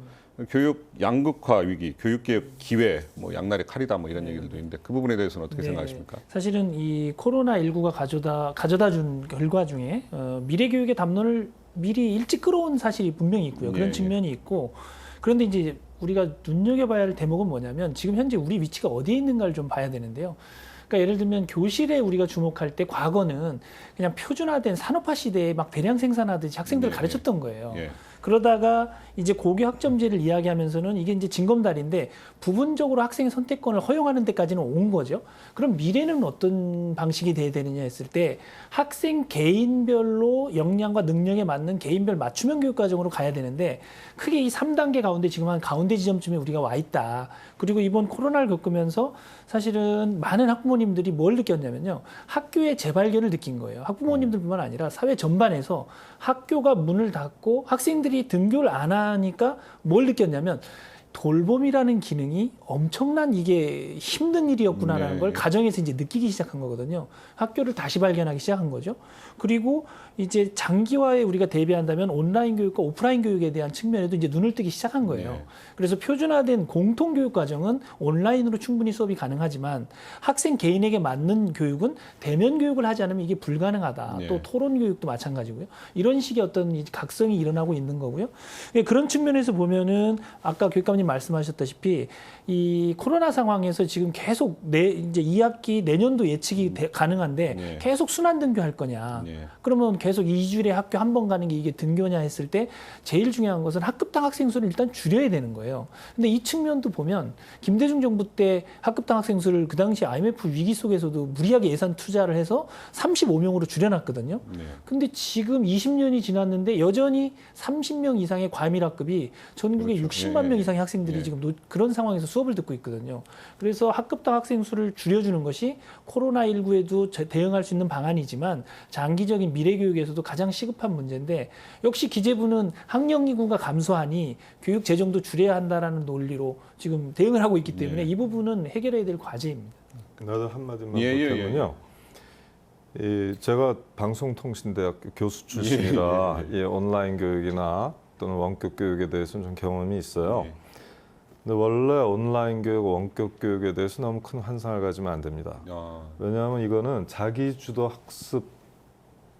교육 양극화 위기, 교육개혁 기회, 뭐 양날의 칼이다, 뭐 이런 얘기들도 있는데 그 부분에 대해서는 어떻게 생각하십니까? 사실은 이 코로나19가 가져다 준 결과 중에 미래 교육의 담론을 미리 일찍 끌어온 사실이 분명히 있고요. 그런 측면이 있고, 그런데 이제 우리가 눈여겨봐야 할 대목은 뭐냐면 지금 현재 우리 위치가 어디에 있는가를 좀 봐야 되는데요. 그러니까 예를 들면 교실에 우리가 주목할 때 과거는 그냥 표준화된 산업화 시대에 막 대량 생산하듯이 학생들을 가르쳤던 거예요. 그러다가 이제 고교 학점제를 이야기하면서는 이게 이제 징검다리인데 부분적으로 학생의 선택권을 허용하는 데까지는 온 거죠. 그럼 미래는 어떤 방식이 돼야 되느냐 했을 때 학생 개인별로 역량과 능력에 맞는 개인별 맞춤형 교육 과정으로 가야 되는데 크게 이 3단계 가운데 지금 한 가운데 지점쯤에 우리가 와 있다. 그리고 이번 코로나를 겪으면서 사실은 많은 학부모님들이 뭘 느꼈냐면요. 학교의 재발견을 느낀 거예요. 학부모님들뿐만 아니라 사회 전반에서 학교가 문을 닫고 학생들이 등교를 안 하니까 뭘 느꼈냐면 돌봄이라는 기능이 엄청난 이게 힘든 일이었구나라는 걸 가정에서 이제 느끼기 시작한 거거든요. 학교를 다시 발견하기 시작한 거죠. 그리고 이제 장기화에 우리가 대비한다면 온라인 교육과 오프라인 교육에 대한 측면에도 이제 눈을 뜨기 시작한 거예요. 그래서 표준화된 공통교육 과정은 온라인으로 충분히 수업이 가능하지만 학생 개인에게 맞는 교육은 대면 교육을 하지 않으면 이게 불가능하다. 또 토론 교육도 마찬가지고요. 이런 식의 어떤 이 각성이 일어나고 있는 거고요. 그런 측면에서 보면은 아까 교육감님 말씀하셨다시피 이 코로나 상황에서 지금 계속 이제 2학기 내년도 예측이 가능한데 계속 순환 등교할 거냐. 그러면 계속 2주일에 학교 한 번 가는 게 이게 등교냐 했을 때 제일 중요한 것은 학급당 학생 수를 일단 줄여야 되는 거예요. 근데 이 측면도 보면 김대중 정부 때 학급당 학생 수를 그 당시 IMF 위기 속에서도 무리하게 예산 투자를 해서 35명으로 줄여놨거든요. 근데 지금 20년이 지났는데 여전히 30명 이상의 과밀 학급이 전국에 60만 명 이상의 학생들이 지금 그런 상황에서 수업을 듣고 있거든요. 그래서 학급당 학생 수를 줄여주는 것이 코로나19에도 대응할 수 있는 방안이지만 장기적인 미래 교육에서도 가장 시급한 문제인데 역시 기재부는 학령 인구가 감소하니 교육 재정도 줄여야 한다라는 논리로 지금 대응을 하고 있기 때문에 이 부분은 해결해야 될 과제입니다. 나도 한마디만 보태면요. 제가 방송통신대학교 교수 출신이라 이 온라인 교육이나 또는 원격 교육에 대해서는 좀 경험이 있어요. 근데 원래 온라인 교육, 원격 교육에 대해서 너무 큰 환상을 가지면 안 됩니다. 왜냐하면 이거는 자기 주도 학습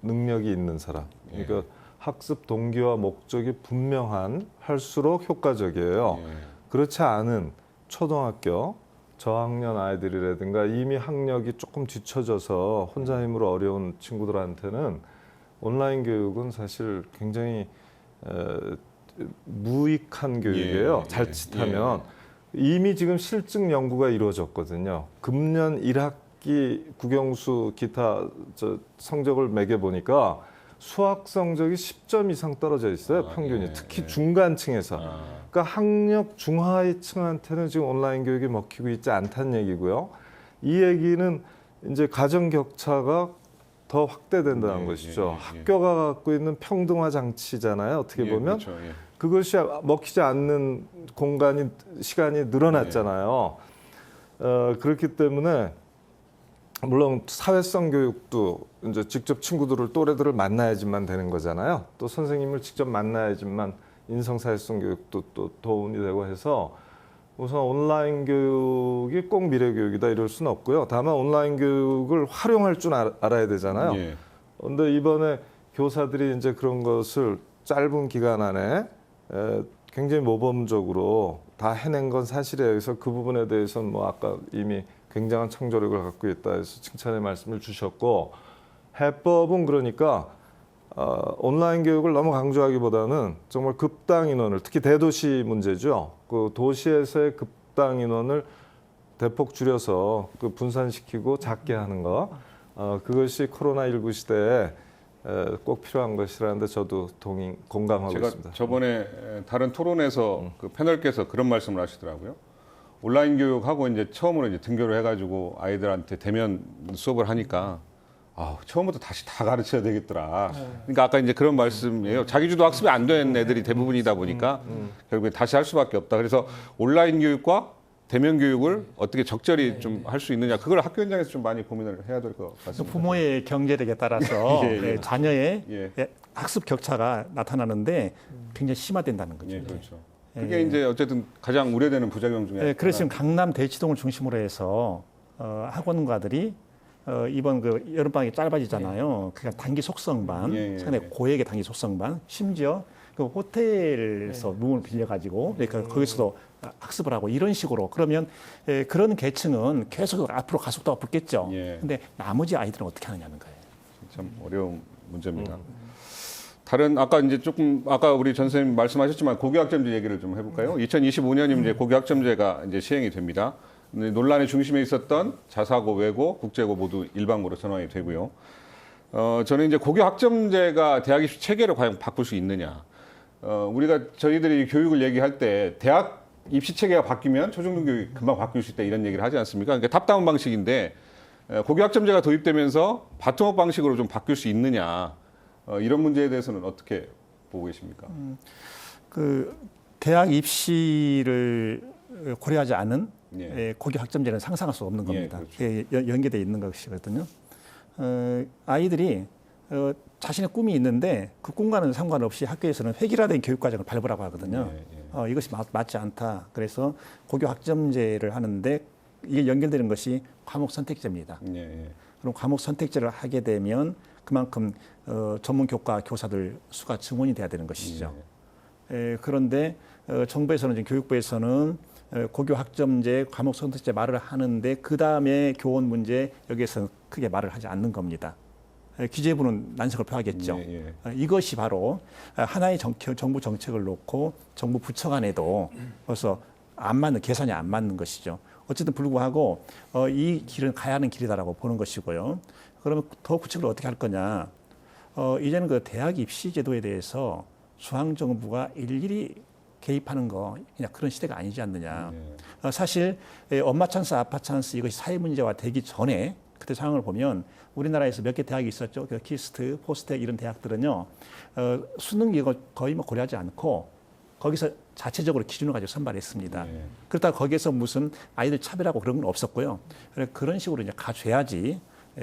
능력이 있는 사람, 그러니까 학습 동기와 목적이 분명한 할수록 효과적이에요. 그렇지 않은 초등학교 저학년 아이들이라든가 이미 학력이 조금 뒤처져서 혼자 힘으로 어려운 친구들한테는 온라인 교육은 사실 굉장히 무익한 교육이에요. 자칫하면 이미 지금 실증 연구가 이루어졌거든요. 금년 1학기 국영수 기타 성적을 매겨 보니까 수학 성적이 10점 이상 떨어져 있어요. 평균이. 특히 중간층에서. 그러니까 학력 중하위층한테는 지금 온라인 교육이 먹히고 있지 않다는 얘기고요. 이 얘기는 이제 가정 격차가 더 확대된다는 것이죠. 학교가 갖고 있는 평등화 장치잖아요. 어떻게 보면 그것이 먹히지 않는 공간이 시간이 늘어났잖아요. 그렇기 때문에 물론 사회성 교육도 이제 직접 친구들을 또래들을 만나야지만 되는 거잖아요. 또 선생님을 직접 만나야지만 인성사회성 교육도 또 도움이 되고 해서 우선 온라인 교육이 꼭 미래 교육이다 이럴 수는 없고요. 다만 온라인 교육을 활용할 줄 알아야 되잖아요. 그런데 이번에 교사들이 이제 그런 것을 짧은 기간 안에 굉장히 모범적으로 다 해낸 건 사실이에요. 그래서 그 부분에 대해서는 뭐 아까 이미 굉장한 창조력을 갖고 있다 해서 칭찬의 말씀을 주셨고, 해법은 그러니까 온라인 교육을 너무 강조하기보다는 정말 급당 인원을, 특히 대도시 문제죠. 그 도시에서의 급당 인원을 대폭 줄여서 그 분산시키고 작게 하는 거, 그것이 코로나19 시대에 꼭 필요한 것이라는데 저도 공감하고 제가 있습니다. 저번에 다른 토론에서 그 패널께서 그런 말씀을 하시더라고요. 온라인 교육하고 이제 처음으로 이제 등교를 해가지고 아이들한테 대면 수업을 하니까 처음부터 다시 다 가르쳐야 되겠더라. 그러니까 아까 이제 그런 말씀이에요. 자기주도 학습이 안 된 애들이 대부분이다 보니까 결국에 다시 할 수밖에 없다. 그래서 온라인 교육과 대면 교육을 어떻게 적절히 좀 할 수 있느냐, 그걸 학교 현장에서 좀 많이 고민을 해야 될 것 같습니다. 부모의 경제력에 따라서 예. 자녀의 예. 학습 격차가 나타나는데 굉장히 심화된다는 거죠. 예, 그렇죠. 그게 이제 어쨌든 가장 우려되는 부작용 중에 하나가. 그래서 지금 강남 대치동을 중심으로 해서 학원가들이 이번 그 여름방학이 짧아지잖아요. 그러니까 단기 속성반, 예. 상당히 고액의 단기 속성반, 심지어 그 호텔에서 룸을 빌려가지고 그러니까 거기서도 학습을 하고 이런 식으로 그러면 그런 계층은 계속 앞으로 가속도가 붙겠죠. 예. 근데 나머지 아이들은 어떻게 하느냐는 거예요. 참 어려운 문제입니다. 다른 아까 이제 조금 아까 우리 전 선생님 말씀하셨지만 고교학점제 얘기를 좀 해볼까요? 2025년이면 이제 고교학점제가 이제 시행이 됩니다. 근데 논란의 중심에 있었던 자사고, 외고, 국제고 모두 일반고로 전환이 되고요. 저는 이제 고교학점제가 대학 입시 체계를 과연 바꿀 수 있느냐? 저희들이 교육을 얘기할 때 대학 입시 체계가 바뀌면 초중등 교육이 금방 바뀔 수 있다 이런 얘기를 하지 않습니까? 그러니까 탑다운 방식인데 고교학점제가 도입되면서 바텀업 방식으로 좀 바뀔 수 있느냐? 이런 문제에 대해서는 어떻게 보고 계십니까? 그 대학 입시를 고려하지 않은 예. 고교 학점제는 상상할 수 없는 겁니다. 예, 그게 연계되어 있는 것이거든요. 아이들이 자신의 꿈이 있는데 그 꿈과는 상관없이 학교에서는 획일화된 교육 과정을 밟으라고 하거든요. 이것이 맞지 않다. 그래서 고교 학점제를 하는데 이게 연결되는 것이 과목 선택제입니다. 그럼 과목 선택제를 하게 되면 그만큼 전문 교과 교사들 수가 증원이 돼야 되는 것이죠. 그런데 정부에서는 지금 교육부에서는 고교 학점제, 과목 선택제 말을 하는데 그 다음에 교원 문제 여기에서 크게 말을 하지 않는 겁니다. 기재부는 난색을 표하겠죠. 이것이 바로 하나의 정부 정책을 놓고 정부 부처 간에도 벌써 계산이 안 맞는 것이죠. 어쨌든 불구하고 이 길은 가야 하는 길이다라고 보는 것이고요. 그러면 더 구체적으로 어떻게 할 거냐? 이제는 그 대학 입시 제도에 대해서 중앙정부가 일일이 개입하는 거 그냥 그런 시대가 아니지 않느냐. 사실 엄마 찬스, 아빠 찬스 이것이 사회 문제화 되기 전에 그때 상황을 보면 우리나라에서 몇 개 대학이 있었죠. 그 키스트, 포스텍 이런 대학들은요. 수능 이거 거의 뭐 고려하지 않고 거기서 자체적으로 기준을 가지고 선발했습니다. 그러다가 거기에서 무슨 아이들 차별하고 그런 건 없었고요. 그런 식으로 이제 가줘야지.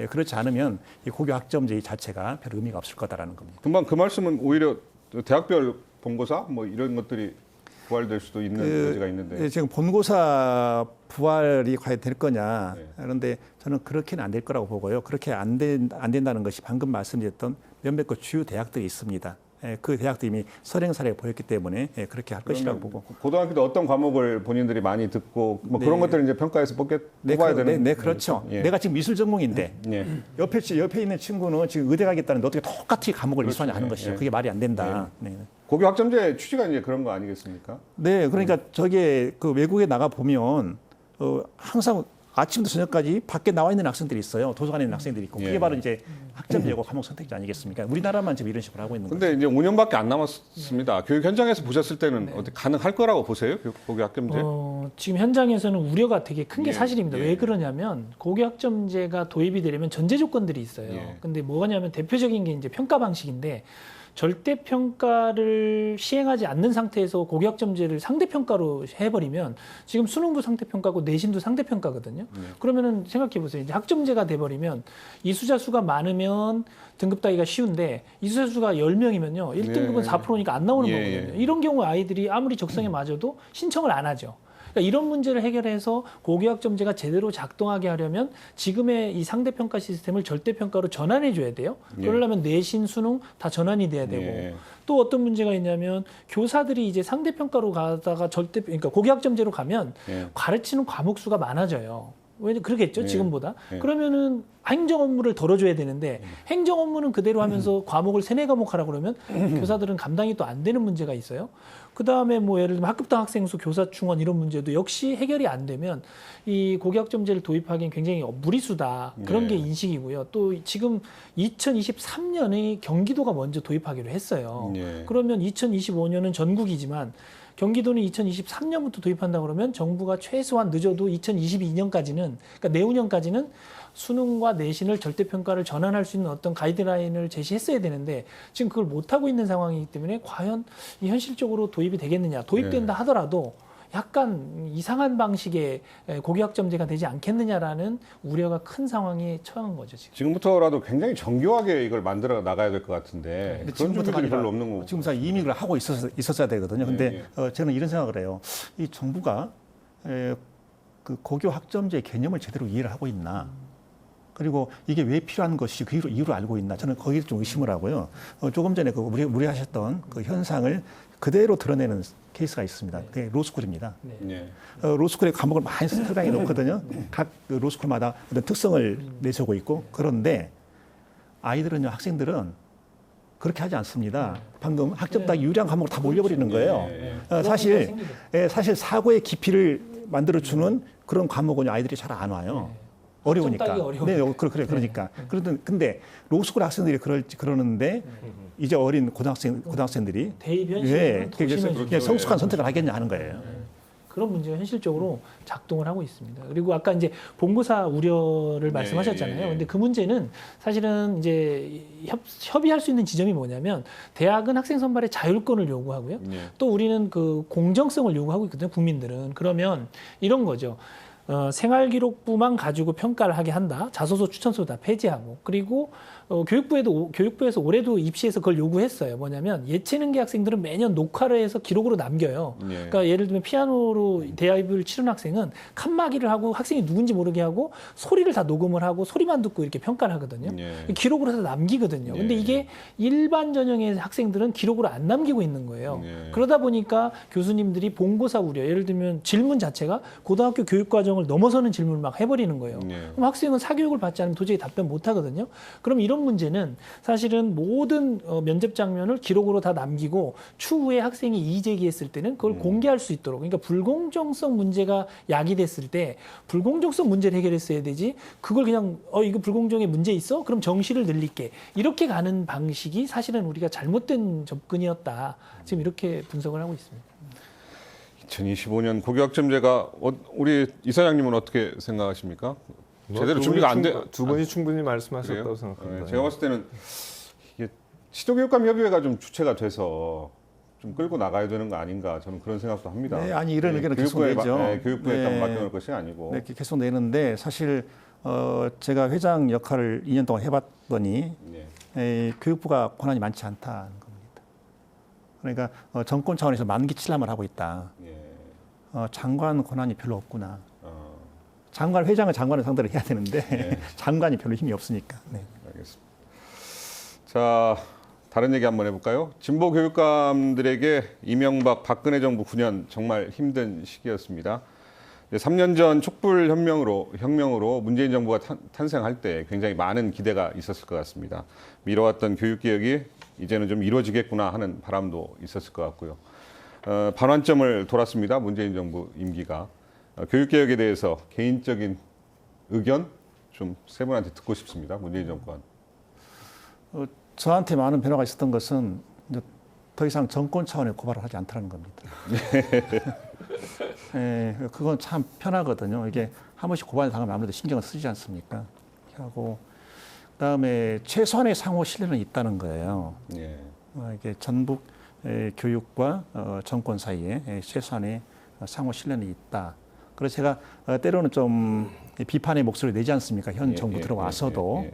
그렇지 않으면 이 고교 학점제 자체가 별 의미가 없을 거다라는 겁니다. 금방 그 말씀은 오히려 대학별 본고사 뭐 이런 것들이 부활될 수도 있는 여지가 있는데. 지금 본고사 부활이 과연 될 거냐. 그런데 저는 그렇게는 안 될 거라고 보고요. 그렇게 안 된다는 것이 방금 말씀드렸던 몇몇 그 주요 대학들이 있습니다. 그 대학들이 이미 선행 사례가 보였기 때문에 그렇게 할 것이라고 보고. 고등학교 때 어떤 과목을 본인들이 많이 듣고 뭐 그런 것들을 이제 평가에서 뽑아야 되는. 네, 그렇죠. 내가 지금 미술 전공인데 옆에 있는 친구는 지금 의대 가겠다는데 어떻게 똑같이 과목을 이수하냐 하는 것이죠. 그게 말이 안 된다. 고교 학점제 취지가 이제 그런 거 아니겠습니까? 네, 그러니까 저게 그 외국에 나가 보면 항상 아침부터 저녁까지 밖에 나와 있는 학생들이 있어요. 도서관에 있는 학생들이 있고. 그게 바로 이제 학점제고 과목 선택제 아니겠습니까? 우리나라만 지금 이런 식으로 하고 있는 거죠. 근데 이제 5년밖에 안 남았습니다. 교육 현장에서 보셨을 때는 어떻게 가능할 거라고 보세요? 고교 학점제? 지금 현장에서는 우려가 되게 큰 게 사실입니다. 왜 그러냐면 고교 학점제가 도입이 되려면 전제 조건들이 있어요. 근데 뭐냐면 대표적인 게 이제 평가 방식인데 절대 평가를 시행하지 않는 상태에서 고교학점제를 상대 평가로 해버리면 지금 수능도 상대 평가고 내신도 상대 평가거든요. 그러면은 생각해 보세요. 이제 학점제가 돼버리면 이수자 수가 많으면 등급 따기가 쉬운데 이수자 수가 10명이면요 1등급은 4%니까 안 나오는 거거든요. 이런 경우 아이들이 아무리 적성에 맞아도 신청을 안 하죠. 그러니까 이런 문제를 해결해서 고교학점제가 제대로 작동하게 하려면 지금의 이 상대평가 시스템을 절대평가로 전환해 줘야 돼요. 그러려면 내신, 수능 다 전환이 돼야 되고 또 어떤 문제가 있냐면 교사들이 이제 상대평가로 가다가 그러니까 고교학점제로 가면 가르치는 과목 수가 많아져요. 왜 그러겠죠? 지금보다. 그러면은 행정 업무를 덜어줘야 되는데 행정 업무는 그대로 하면서 과목을 3-4과목 하라 그러면 교사들은 감당이 또 안 되는 문제가 있어요. 그다음에 뭐 예를 들면 학급당 학생 수, 교사 충원 이런 문제도 역시 해결이 안 되면 이 고교학점제를 도입하기엔 굉장히 무리수다. 그런 게 인식이고요. 또 지금 2023년에 경기도가 먼저 도입하기로 했어요. 그러면 2025년은 전국이지만 경기도는 2023년부터 도입한다 그러면 정부가 최소한 늦어도 2022년까지는, 그러니까 내후년까지는 수능과 내신을 절대평가를 전환할 수 있는 어떤 가이드라인을 제시했어야 되는데 지금 그걸 못하고 있는 상황이기 때문에 과연 이 현실적으로 도입이 되겠느냐. 도입된다 하더라도 약간 이상한 방식의 고교학점제가 되지 않겠느냐라는 우려가 큰 상황에 처한 거죠. 지금부터라도 굉장히 정교하게 이걸 만들어 나가야 될 것 같은데 그런 준비들이 별로 없는 거고. 지금 이미 그걸 하고 있었어야 되거든요. 근데 저는 이런 생각을 해요. 이 정부가 그 고교학점제 개념을 제대로 이해를 하고 있나? 그리고 이게 왜 필요한 것이 그 이유를 알고 있나? 저는 거기에 좀 의심을 하고요. 조금 전에 그 무리하셨던 그 현상을 그대로 드러내는 케이스가 있습니다. 그게 로스쿨입니다. 로스쿨에 과목을 많이 설명해 놓거든요. 각 로스쿨마다 어떤 특성을 내세우고 있고 그런데 아이들은요, 학생들은 그렇게 하지 않습니다. 방금 학점 딱 유리한 과목을 다 몰려버리는 거예요. 사실 사고의 깊이를 만들어주는 그런 과목은 아이들이 잘 안 와요. 어려우니까. 네, 그러니까. 근데 로스쿨 학생들이 그러는데 이제 어린 고등학생들이 대입 현실을 그냥 성숙한 선택을 하겠냐 하는 거예요. 그런 문제가 현실적으로 작동을 하고 있습니다. 그리고 아까 이제 본고사 우려를 말씀하셨잖아요. 근데 그 문제는 사실은 이제 협의할 수 있는 지점이 뭐냐면 대학은 학생 선발의 자율권을 요구하고요. 또 우리는 그 공정성을 요구하고 있거든요. 국민들은. 그러면 이런 거죠. 생활기록부만 가지고 평가를 하게 한다. 자소서, 추천서 다 폐지하고. 그리고 교육부에서 올해도 입시에서 그걸 요구했어요. 뭐냐면 예체능계 학생들은 매년 녹화를 해서 기록으로 남겨요. 그러니까 예를 들면 피아노로 대입을 치른 학생은 칸막이를 하고 학생이 누군지 모르게 하고 소리를 다 녹음을 하고 소리만 듣고 이렇게 평가를 하거든요. 기록으로 해서 남기거든요. 근데 이게 일반 전형의 학생들은 기록으로 안 남기고 있는 거예요. 그러다 보니까 교수님들이 본고사 우려, 예를 들면 질문 자체가 고등학교 교육과정을 넘어서는 질문을 막 해버리는 거예요. 그럼 학생은 사교육을 받지 않으면 도저히 답변 못 하거든요. 그럼 이런 문제는 사실은 모든 면접 장면을 기록으로 다 남기고 추후에 학생이 이의 제기했을 때는 그걸 공개할 수 있도록, 그러니까 불공정성 문제가 야기됐을 때 불공정성 문제를 해결했어야 되지 그걸 그냥 이거 불공정의 문제 있어? 그럼 정시를 늘릴게. 이렇게 가는 방식이 사실은 우리가 잘못된 접근이었다. 지금 이렇게 분석을 하고 있습니다. 2025년 고교학점제가 우리 이사장님은 어떻게 생각하십니까? 제대로 준비가 안 돼. 두 분이 충분히 말씀하셨다고 그래요? 생각합니다. 제가 봤을 때는 이게 시도교육감 협의회가 좀 주체가 돼서 좀 끌고 나가야 되는 거 아닌가, 저는 그런 생각도 합니다. 네, 아니 이런 의견을 계속 내죠. 교육부에 딱 맡겨놓을 것이 아니고. 네, 계속 내는데 사실 제가 회장 역할을 2년 동안 해봤더니 교육부가 권한이 많지 않다는 겁니다. 그러니까 정권 차원에서 만기칠람을 하고 있다. 장관 권한이 별로 없구나. 장관, 회장은 장관을 상대로 해야 되는데 장관이 별로 힘이 없으니까. 네. 알겠습니다. 자, 다른 얘기 한번 해볼까요? 진보 교육감들에게 이명박 박근혜 정부 9년 정말 힘든 시기였습니다. 3년 전 촛불 혁명으로 문재인 정부가 탄생할 때 굉장히 많은 기대가 있었을 것 같습니다. 미뤄왔던 교육개혁이 이제는 좀 이루어지겠구나 하는 바람도 있었을 것 같고요. 반환점을 돌았습니다. 문재인 정부 임기가. 교육개혁에 대해서 개인적인 의견 좀 세 분한테 듣고 싶습니다. 문재인 정권. 저한테 많은 변화가 있었던 것은 이제 더 이상 정권 차원의 고발을 하지 않다는 겁니다. 그건 참 편하거든요. 이게 한 번씩 고발 당하면 아무래도 신경을 쓰지 않습니까? 하고 그다음에 최소한의 상호 신뢰는 있다는 거예요. 이게 전북 교육과 정권 사이에 최소한의 상호 신뢰는 있다. 그래서 제가 때로는 좀 비판의 목소리를 내지 않습니까? 현 정부 들어와서도.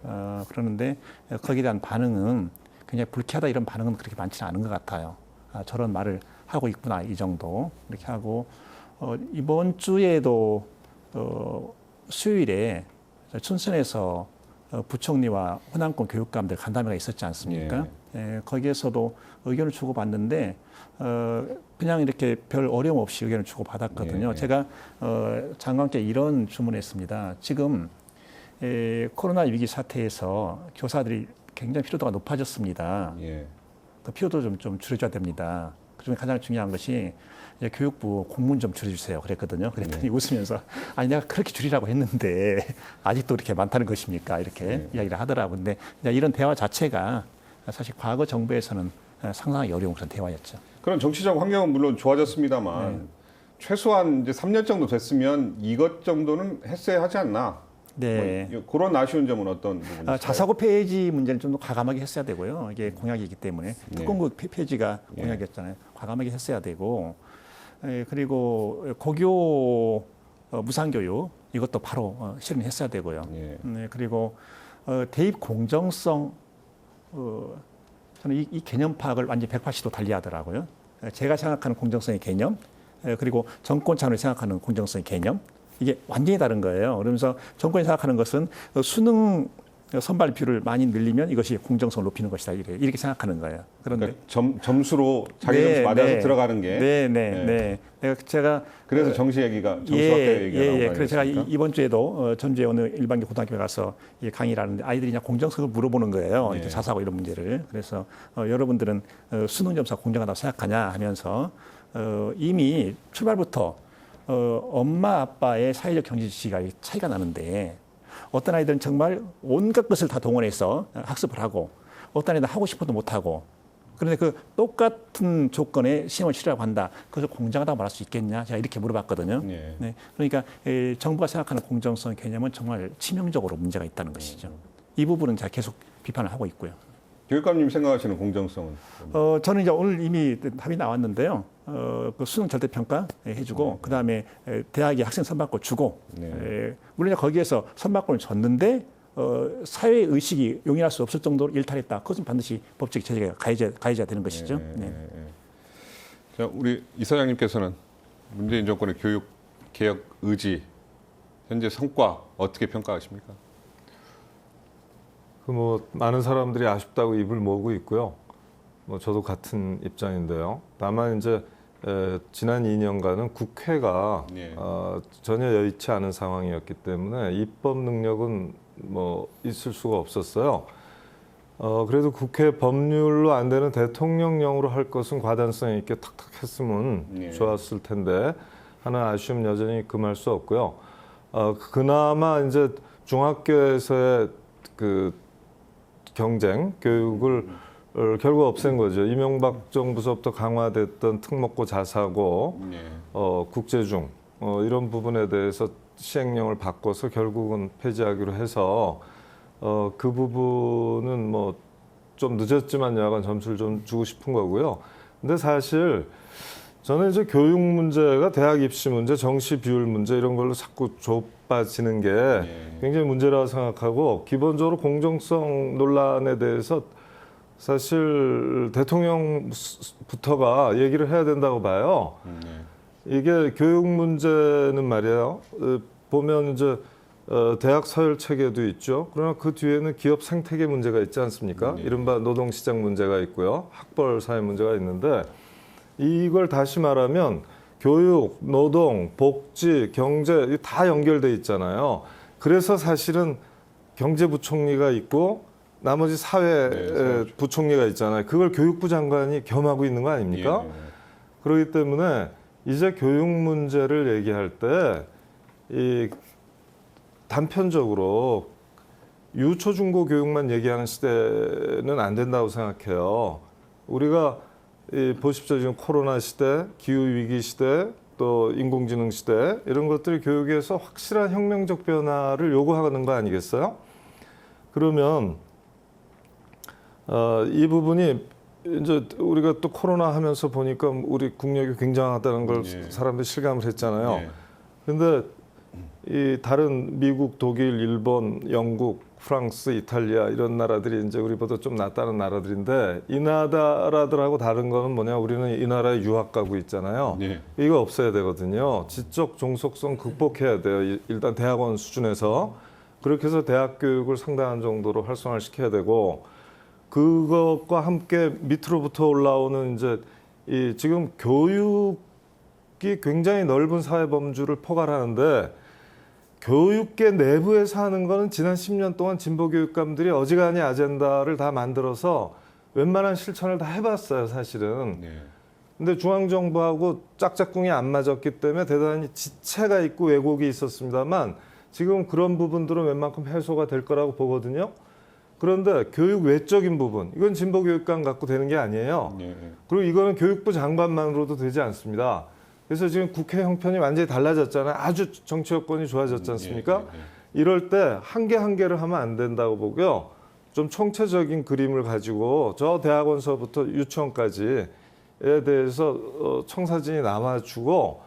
그러는데 거기에 대한 반응은 굉장히 불쾌하다 이런 반응은 그렇게 많지는 않은 것 같아요. 저런 말을 하고 있구나 이 정도. 이렇게 하고 이번 주에도 수요일에 춘천에서 부총리와 호남권 교육감들 간담회가 있었지 않습니까? 거기에서도 의견을 주고받는데 그냥 이렇게 별 어려움 없이 의견을 주고받았거든요. 제가 장관께 이런 주문했습니다. 지금 코로나 위기 사태에서 교사들이 굉장히 필요도가 높아졌습니다. 그 필요도 좀 줄여줘야 됩니다. 그중에 가장 중요한 것이 이제 교육부 공문 좀 줄여주세요. 그랬거든요. 그랬더니 웃으면서 아니 내가 그렇게 줄이라고 했는데 아직도 이렇게 많다는 것입니까? 이렇게 이야기를 하더라고요. 근데 이제 이런 대화 자체가 사실 과거 정부에서는 상상하기 어려운 그런 대화였죠. 그런 정치적 환경은 물론 좋아졌습니다만 최소한 이제 3년 정도 됐으면 이것 정도는 했어야 하지 않나? 네. 뭐 그런 아쉬운 점은 어떤 부분이세요? 자사고 폐지 문제는 좀 더 과감하게 했어야 되고요. 이게 공약이기 때문에 특공고 폐지가 공약이었잖아요. 과감하게 했어야 되고 그리고 고교 무상교육 이것도 바로 실현했어야 되고요. 그리고 대입 공정성 저는 이 개념 파악을 완전히 180도 달리하더라고요. 제가 생각하는 공정성의 개념 그리고 정권 차원에서 생각하는 공정성의 개념 이게 완전히 다른 거예요. 그러면서 정권이 생각하는 것은 수능 선발비율을 많이 늘리면 이것이 공정성을 높이는 것이다. 이렇게 생각하는 거예요. 그런데 그러니까 점수로 자기 점수 맞아서 들어가는 게. 네. 제가 그래서 정시 얘기가 점수 확대 얘기가 나온 거 그래서 제가 아니겠습니까? 이번 주에도 전주에 어느 일반계 고등학교에 가서 강의를 하는데 아이들이 그냥 공정성을 물어보는 거예요. 이렇게 자사고 이런 문제를. 그래서 여러분들은 수능 점수가 공정하다고 생각하냐 하면서 이미 출발부터 엄마 아빠의 사회적 경제 지위가 차이가 나는데 어떤 아이들은 정말 온갖 것을 다 동원해서 학습을 하고 어떤 아이들은 하고 싶어도 못하고 그런데 그 똑같은 조건에 시험을 치르라고 한다. 그것을 공정하다고 말할 수 있겠냐? 제가 이렇게 물어봤거든요. 네. 그러니까 정부가 생각하는 공정성 개념은 정말 치명적으로 문제가 있다는 것이죠. 이 부분은 제가 계속 비판을 하고 있고요. 교육감님 생각하시는 공정성은? 저는 이제 오늘 이미 답이 나왔는데요. 그 수능 절대 평가 해주고 그 다음에 대학이 학생 선발권 주고 물론 거기에서 선발권을 줬는데 사회 의식이 용인할 수 없을 정도로 일탈했다. 그것은 반드시 법적 제재가 가해져야 되는 것이죠. 자, 우리 이사장님께서는 문재인 정권의 교육 개혁 의지 현재 성과 어떻게 평가하십니까? 많은 사람들이 아쉽다고 입을 모으고 있고요. 저도 같은 입장인데요. 다만 이제 지난 2년간은 국회가 전혀 여의치 않은 상황이었기 때문에 입법 능력은 있을 수가 없었어요. 그래도 국회 법률로 안 되는 대통령령으로 할 것은 과단성 있게 탁탁 했으면 좋았을 텐데 하는 아쉬움 여전히 금할 수 없고요. 그나마 이제 중학교에서의 그 경쟁 교육을 결국 없앤 거죠. 이명박 정부서부터 강화됐던 특목고 자사고, 국제중 이런 부분에 대해서 시행령을 바꿔서 결국은 폐지하기로 해서 그 부분은 좀 늦었지만 여하간 점수를 좀 주고 싶은 거고요. 근데 사실 저는 이제 교육 문제가 대학 입시 문제, 정시 비율 문제 이런 걸로 자꾸 좁아지는 게 굉장히 문제라고 생각하고 기본적으로 공정성 논란에 대해서 사실 대통령부터가 얘기를 해야 된다고 봐요. 이게 교육 문제는 말이에요. 보면 이제 대학 서열 체계도 있죠. 그러나 그 뒤에는 기업 생태계 문제가 있지 않습니까? 이른바 노동시장 문제가 있고요. 학벌 사회 문제가 있는데 이걸 다시 말하면 교육, 노동, 복지, 경제 다 연결돼 있잖아요. 그래서 사실은 경제부총리가 있고 나머지 사회 부총리가 있잖아요. 그걸 교육부 장관이 겸하고 있는 거 아닙니까? 그렇기 때문에 이제 교육 문제를 얘기할 때 이 단편적으로 유초 중고 교육만 얘기하는 시대는 안 된다고 생각해요. 우리가 보십시오. 지금 코로나 시대, 기후위기 시대, 또 인공지능 시대 이런 것들이 교육에서 확실한 혁명적 변화를 요구하는 거 아니겠어요? 그러면 이 부분이 이제 우리가 또 코로나 하면서 보니까 우리 국력이 굉장하다는 걸 사람들이 실감을 했잖아요. 근데 이 다른 미국, 독일, 일본, 영국, 프랑스, 이탈리아 이런 나라들이 이제 우리보다 좀 낫다는 나라들인데 이 나라들하고 다른 거는 뭐냐? 우리는 이 나라에 유학 가고 있잖아요. 이거 없어야 되거든요. 지적 종속성 극복해야 돼요. 일단 대학원 수준에서 그렇게 해서 대학 교육을 상당한 정도로 활성화시켜야 되고 그것과 함께 밑으로부터 올라오는 이제 이 지금 교육이 굉장히 넓은 사회 범주를 포괄하는데 교육계 내부에서 하는 거는 지난 10년 동안 진보 교육감들이 어지간히 아젠다를 다 만들어서 웬만한 실천을 다 해봤어요, 사실은. 근데 중앙정부하고 짝짝꿍이 안 맞았기 때문에 대단히 지체가 있고 왜곡이 있었습니다만 지금 그런 부분들은 웬만큼 해소가 될 거라고 보거든요. 그런데 교육 외적인 부분, 이건 진보교육감 갖고 되는 게 아니에요. 예. 그리고 이거는 교육부 장관만으로도 되지 않습니다. 그래서 지금 국회 형편이 완전히 달라졌잖아요. 아주 정치 여건이 좋아졌지 않습니까? 이럴 때 한 개 한 개를 하면 안 된다고 보고요. 좀 총체적인 그림을 가지고 저 대학원서부터 유치원까지에 대해서 청사진이 남아주고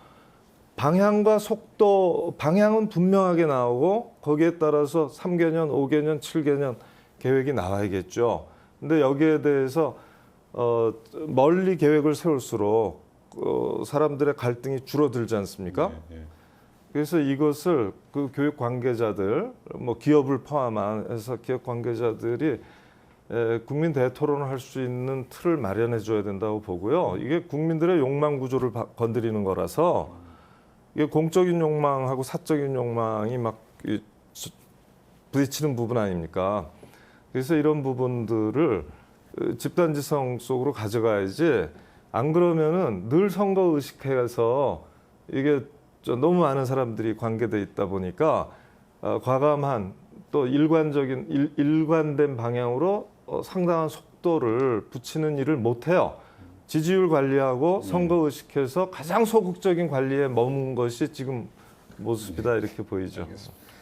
방향과 속도, 방향은 분명하게 나오고 거기에 따라서 3개년, 5개년, 7개년 계획이 나와야겠죠. 근데 여기에 대해서 멀리 계획을 세울수록 사람들의 갈등이 줄어들지 않습니까? 그래서 이것을 그 교육 관계자들, 뭐 기업을 포함해서 기업 관계자들이 국민 대토론을 할 수 있는 틀을 마련해 줘야 된다고 보고요. 이게 국민들의 욕망 구조를 건드리는 거라서 이게 공적인 욕망하고 사적인 욕망이 막 부딪히는 부분 아닙니까? 그래서 이런 부분들을 집단지성 속으로 가져가야지 안 그러면은 늘 선거 의식해서 이게 너무 많은 사람들이 관계돼 있다 보니까 과감한 또 일관된 방향으로 상당한 속도를 붙이는 일을 못해요. 지지율 관리하고 선거 의식해서 가장 소극적인 관리에 머문 것이 지금 모습이다 이렇게 보이죠.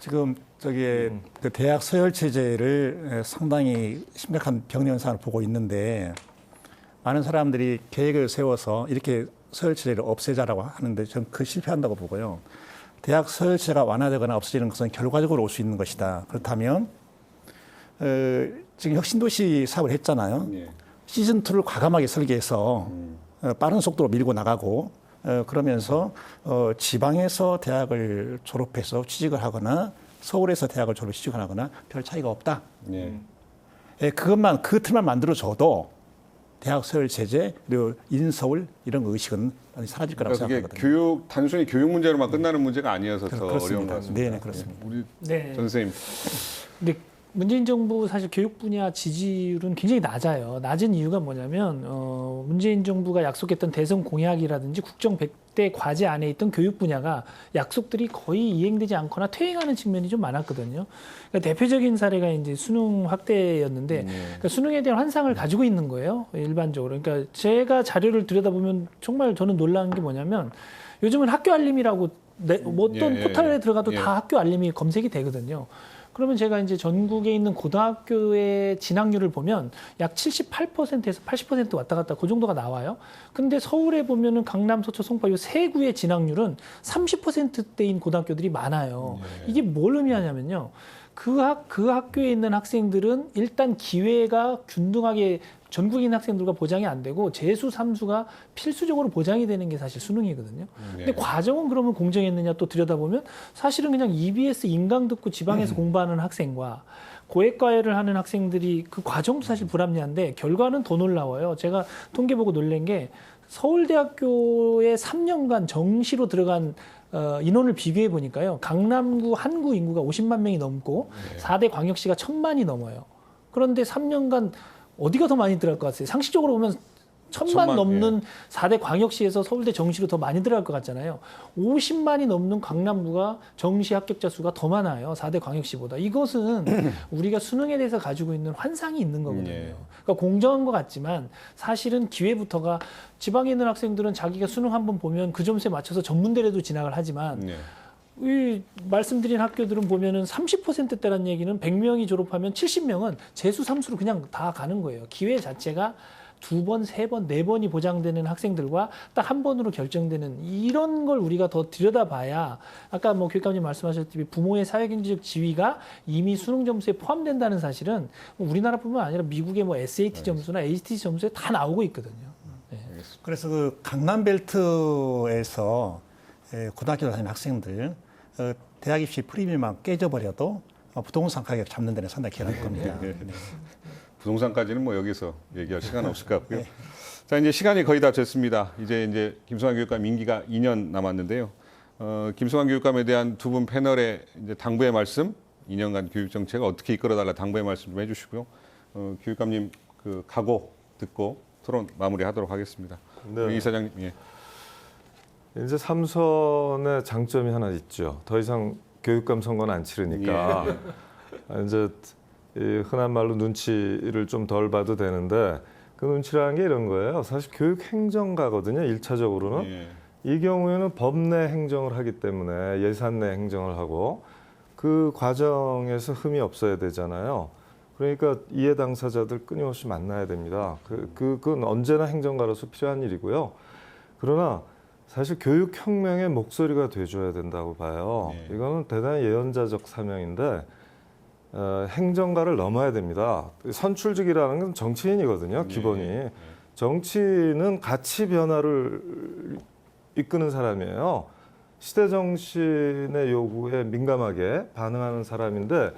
지금 그 대학 서열 체제를 상당히 심각한 병리 현상을 보고 있는데 많은 사람들이 계획을 세워서 이렇게 서열 체제를 없애자라고 하는데 저는 그 실패한다고 보고요. 대학 서열 체제가 완화되거나 없어지는 것은 결과적으로 올 수 있는 것이다. 그렇다면 지금 혁신도시 사업을 했잖아요. 시즌 2를 과감하게 설계해서 빠른 속도로 밀고 나가고 그러면서 지방에서 대학을 졸업해서 취직을 하거나 서울에서 대학을 졸업 취직을 하거나 별 차이가 없다. 그것만 그 틀만 만들어줘도 대학 서열 체제 그리고 인서울 이런 의식은 사라질 거라고 그러니까 생각하거든요. 단순히 교육 문제로만 끝나는 문제가 아니어서 더 그렇습니다. 어려운 것 같습니다. 네, 그렇습니다. 우리 네. 전 선생님. 근데 문재인 정부 사실 교육 분야 지지율은 굉장히 낮아요. 낮은 이유가 뭐냐면 문재인 정부가 약속했던 대선 공약이라든지 국정 100대 과제 안에 있던 교육 분야가 약속들이 거의 이행되지 않거나 퇴행하는 측면이 좀 많았거든요. 그러니까 대표적인 사례가 이제 수능 확대였는데 그러니까 수능에 대한 환상을 가지고 있는 거예요. 일반적으로. 그러니까 제가 자료를 들여다보면 정말 저는 놀라운 게 뭐냐면 요즘은 학교 알림이라고 어떤 포털에 들어가도 다 학교 알림이 검색이 되거든요. 그러면 제가 이제 전국에 있는 고등학교의 진학률을 보면 약 78%에서 80% 왔다 갔다 그 정도가 나와요. 근데 서울에 보면은 강남, 서초, 송파 이 세 구의 진학률은 30%대인 고등학교들이 많아요. 이게 뭘 의미하냐면요. 그 학교에 있는 학생들은 일단 기회가 균등하게 전국에 있는 학생들과 보장이 안 되고 재수, 삼수가 필수적으로 보장이 되는 게 사실 수능이거든요. 근데 과정은 그러면 공정했느냐 또 들여다보면 사실은 그냥 EBS 인강 듣고 지방에서 공부하는 학생과 고액과외를 하는 학생들이 그 과정도 사실 불합리한데 결과는 더 놀라워요. 제가 통계 보고 놀란 게 서울대학교에 3년간 정시로 들어간 인원을 비교해 보니까요. 강남구 한구 인구가 50만 명이 넘고 4대 광역시가 1000만이 넘어요. 그런데 3년간 어디가 더 많이 들어갈 것 같아요? 상식적으로 보면 1000만 넘는 4대 광역시에서 서울대 정시로 더 많이 들어갈 것 같잖아요. 50만이 넘는 강남구가 정시 합격자 수가 더 많아요. 4대 광역시보다. 이것은 우리가 수능에 대해서 가지고 있는 환상이 있는 거거든요. 그러니까 공정한 것 같지만 사실은 기회부터가 지방에 있는 학생들은 자기가 수능 한번 보면 그 점수에 맞춰서 전문대라도 진학을 하지만 이 말씀드린 학교들은 보면은 30%대라는 얘기는 100명이 졸업하면 70명은 재수, 삼수로 그냥 다 가는 거예요. 기회 자체가 2번, 3번, 4번이 보장되는 학생들과 딱 한 번으로 결정되는 이런 걸 우리가 더 들여다봐야 아까 뭐 교육감님 말씀하셨듯이 부모의 사회경제적 지위가 이미 수능 점수에 포함된다는 사실은 우리나라뿐만 아니라 미국의 뭐 SAT 점수나 ACT 점수에 다 나오고 있거든요. 네. 그래서 그 강남벨트에서 고등학교 다니는 학생들 대학 입시 프리미엄만 깨져버려도 부동산 가격 잡는 데는 상당히 기여할 겁니다. 부동산까지는 뭐 여기서 얘기할 시간 없을 것 같고요. 자, 이제 시간이 거의 다 됐습니다. 이제 김성환 교육감 임기가 2년 남았는데요. 김성환 교육감에 대한 두 분 패널의 이제 당부의 말씀, 2년간 교육 정책을 어떻게 이끌어달라 당부의 말씀 좀 해주시고요. 교육감님 그 각오 듣고 토론 마무리하도록 하겠습니다. 네. 이 이사장님. 예. 이제 삼선의 장점이 하나 있죠. 더 이상 교육감 선거는 안 치르니까 이제 이 흔한 말로 눈치를 좀 덜 봐도 되는데 그 눈치라는 게 이런 거예요. 사실 교육 행정가거든요. 1차적으로는. 예. 이 경우에는 법 내 행정을 하기 때문에 예산 내 행정을 하고 그 과정에서 흠이 없어야 되잖아요. 그러니까 이해 당사자들 끊임없이 만나야 됩니다. 그건 언제나 행정가로서 필요한 일이고요. 그러나 사실 교육혁명의 목소리가 돼줘야 된다고 봐요. 네. 이거는 대단히 예언자적 사명인데 행정가를 넘어야 됩니다. 선출직이라는 건 정치인이거든요, 기본이. 네. 정치인은 가치 변화를 이끄는 사람이에요. 시대 정신의 요구에 민감하게 반응하는 사람인데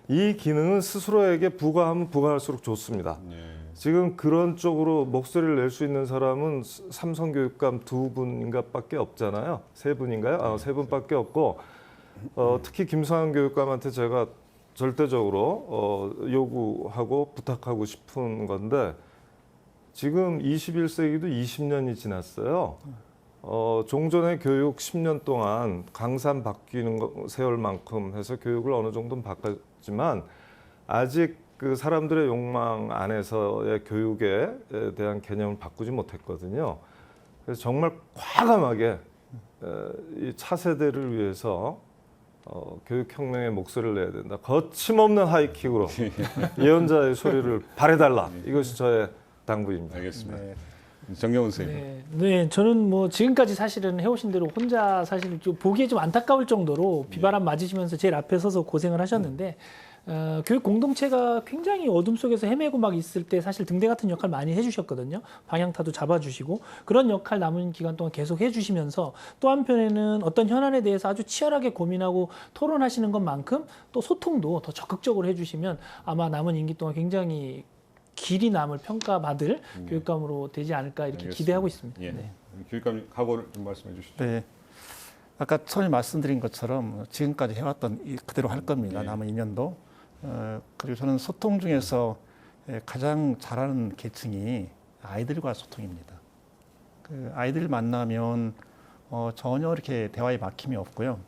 이 기능은 스스로에게 부과하면 부과할수록 좋습니다. 예. 지금 그런 쪽으로 목소리를 낼 수 있는 사람은 삼성 교육감 2분인가밖에 없잖아요. 3분인가요? 3분밖에 없고 특히 김성한 교육감한테 제가 절대적으로 요구하고 부탁하고 싶은 건데 지금 21세기도 20년이 지났어요. 종전의 교육 10년 동안 강산 바뀌는 세월만큼 해서 교육을 어느 정도는 바꿨지만 아직 그 사람들의 욕망 안에서의 교육에 대한 개념을 바꾸지 못했거든요. 그래서 정말 과감하게 이 차세대를 위해서 교육혁명의 목소리를 내야 된다. 거침없는 하이킥으로 예언자의 소리를 발해달라. 이것이 저의 당부입니다. 알겠습니다. 네. 정경훈 선생님. 네, 네, 저는 뭐 지금까지 사실은 해오신 대로 혼자 사실 좀 보기에 좀 안타까울 정도로 비바람 맞으시면서 제일 앞에 서서 고생을 하셨는데 교육 공동체가 굉장히 어둠 속에서 헤매고 막 있을 때 사실 등대 같은 역할 많이 해주셨거든요. 방향타도 잡아주시고 그런 역할 남은 기간 동안 계속 해주시면서 또 한편에는 어떤 현안에 대해서 아주 치열하게 고민하고 토론하시는 것만큼 또 소통도 더 적극적으로 해주시면 아마 남은 임기 동안 굉장히 길이 남을 평가받을 교육감으로 되지 않을까 이렇게 알겠습니다. 기대하고 있습니다. 예. 네. 교육감 각오를 좀 말씀해 주시죠. 네. 아까 처음에 말씀드린 것처럼 지금까지 해왔던 그대로 할 겁니다. 네. 남은 2년도. 그리고 저는 소통 중에서 가장 잘하는 계층이 아이들과 소통입니다. 그 아이들 만나면 전혀 이렇게 대화에 막힘이 없고요.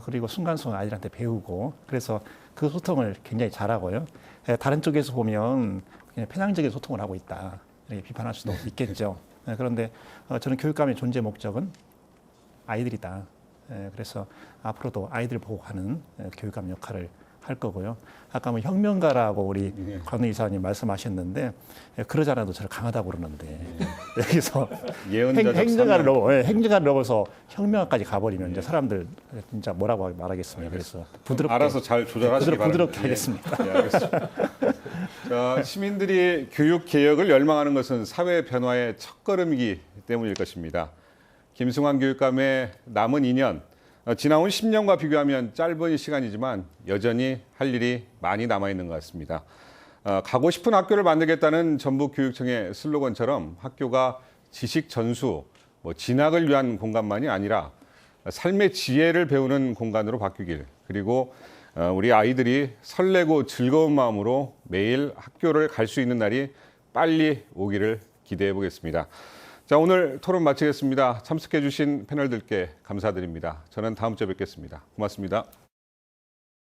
그리고 순간순간 아이들한테 배우고 그래서 그 소통을 굉장히 잘하고요. 다른 쪽에서 보면 그냥 편향적인 소통을 하고 있다 이렇게 비판할 수도 있겠죠. 그런데 저는 교육감의 존재 목적은 아이들이다. 그래서 앞으로도 아이들 보고 가는 교육감 역할을 할 거고요. 아까 뭐 혁명가라고 우리 권 이사님 말씀하셨는데 그러지 않아도 저를 강하다고 그러는데 여기서 예언자적 행정가를 넘어서 혁명가까지 가버리면 이제 사람들 진짜 뭐라고 말하겠습니까? 그래서 부드럽게 알아서 잘 조절하시기 바랍니다. 부드럽게 예. 하겠습니다. 예, 알겠습니다. 자, 시민들이 교육 개혁을 열망하는 것은 사회 변화의 첫걸음이기 때문일 것입니다. 김승환 교육감의 남은 2년, 지나온 10년과 비교하면 짧은 시간이지만 여전히 할 일이 많이 남아있는 것 같습니다. 가고 싶은 학교를 만들겠다는 전북교육청의 슬로건처럼 학교가 지식 전수, 진학을 위한 공간만이 아니라 삶의 지혜를 배우는 공간으로 바뀌길, 그리고 우리 아이들이 설레고 즐거운 마음으로 매일 학교를 갈 수 있는 날이 빨리 오기를 기대해 보겠습니다. 자, 오늘 토론 마치겠습니다. 참석해 주신 패널들께 감사드립니다. 저는 다음 주에 뵙겠습니다. 고맙습니다.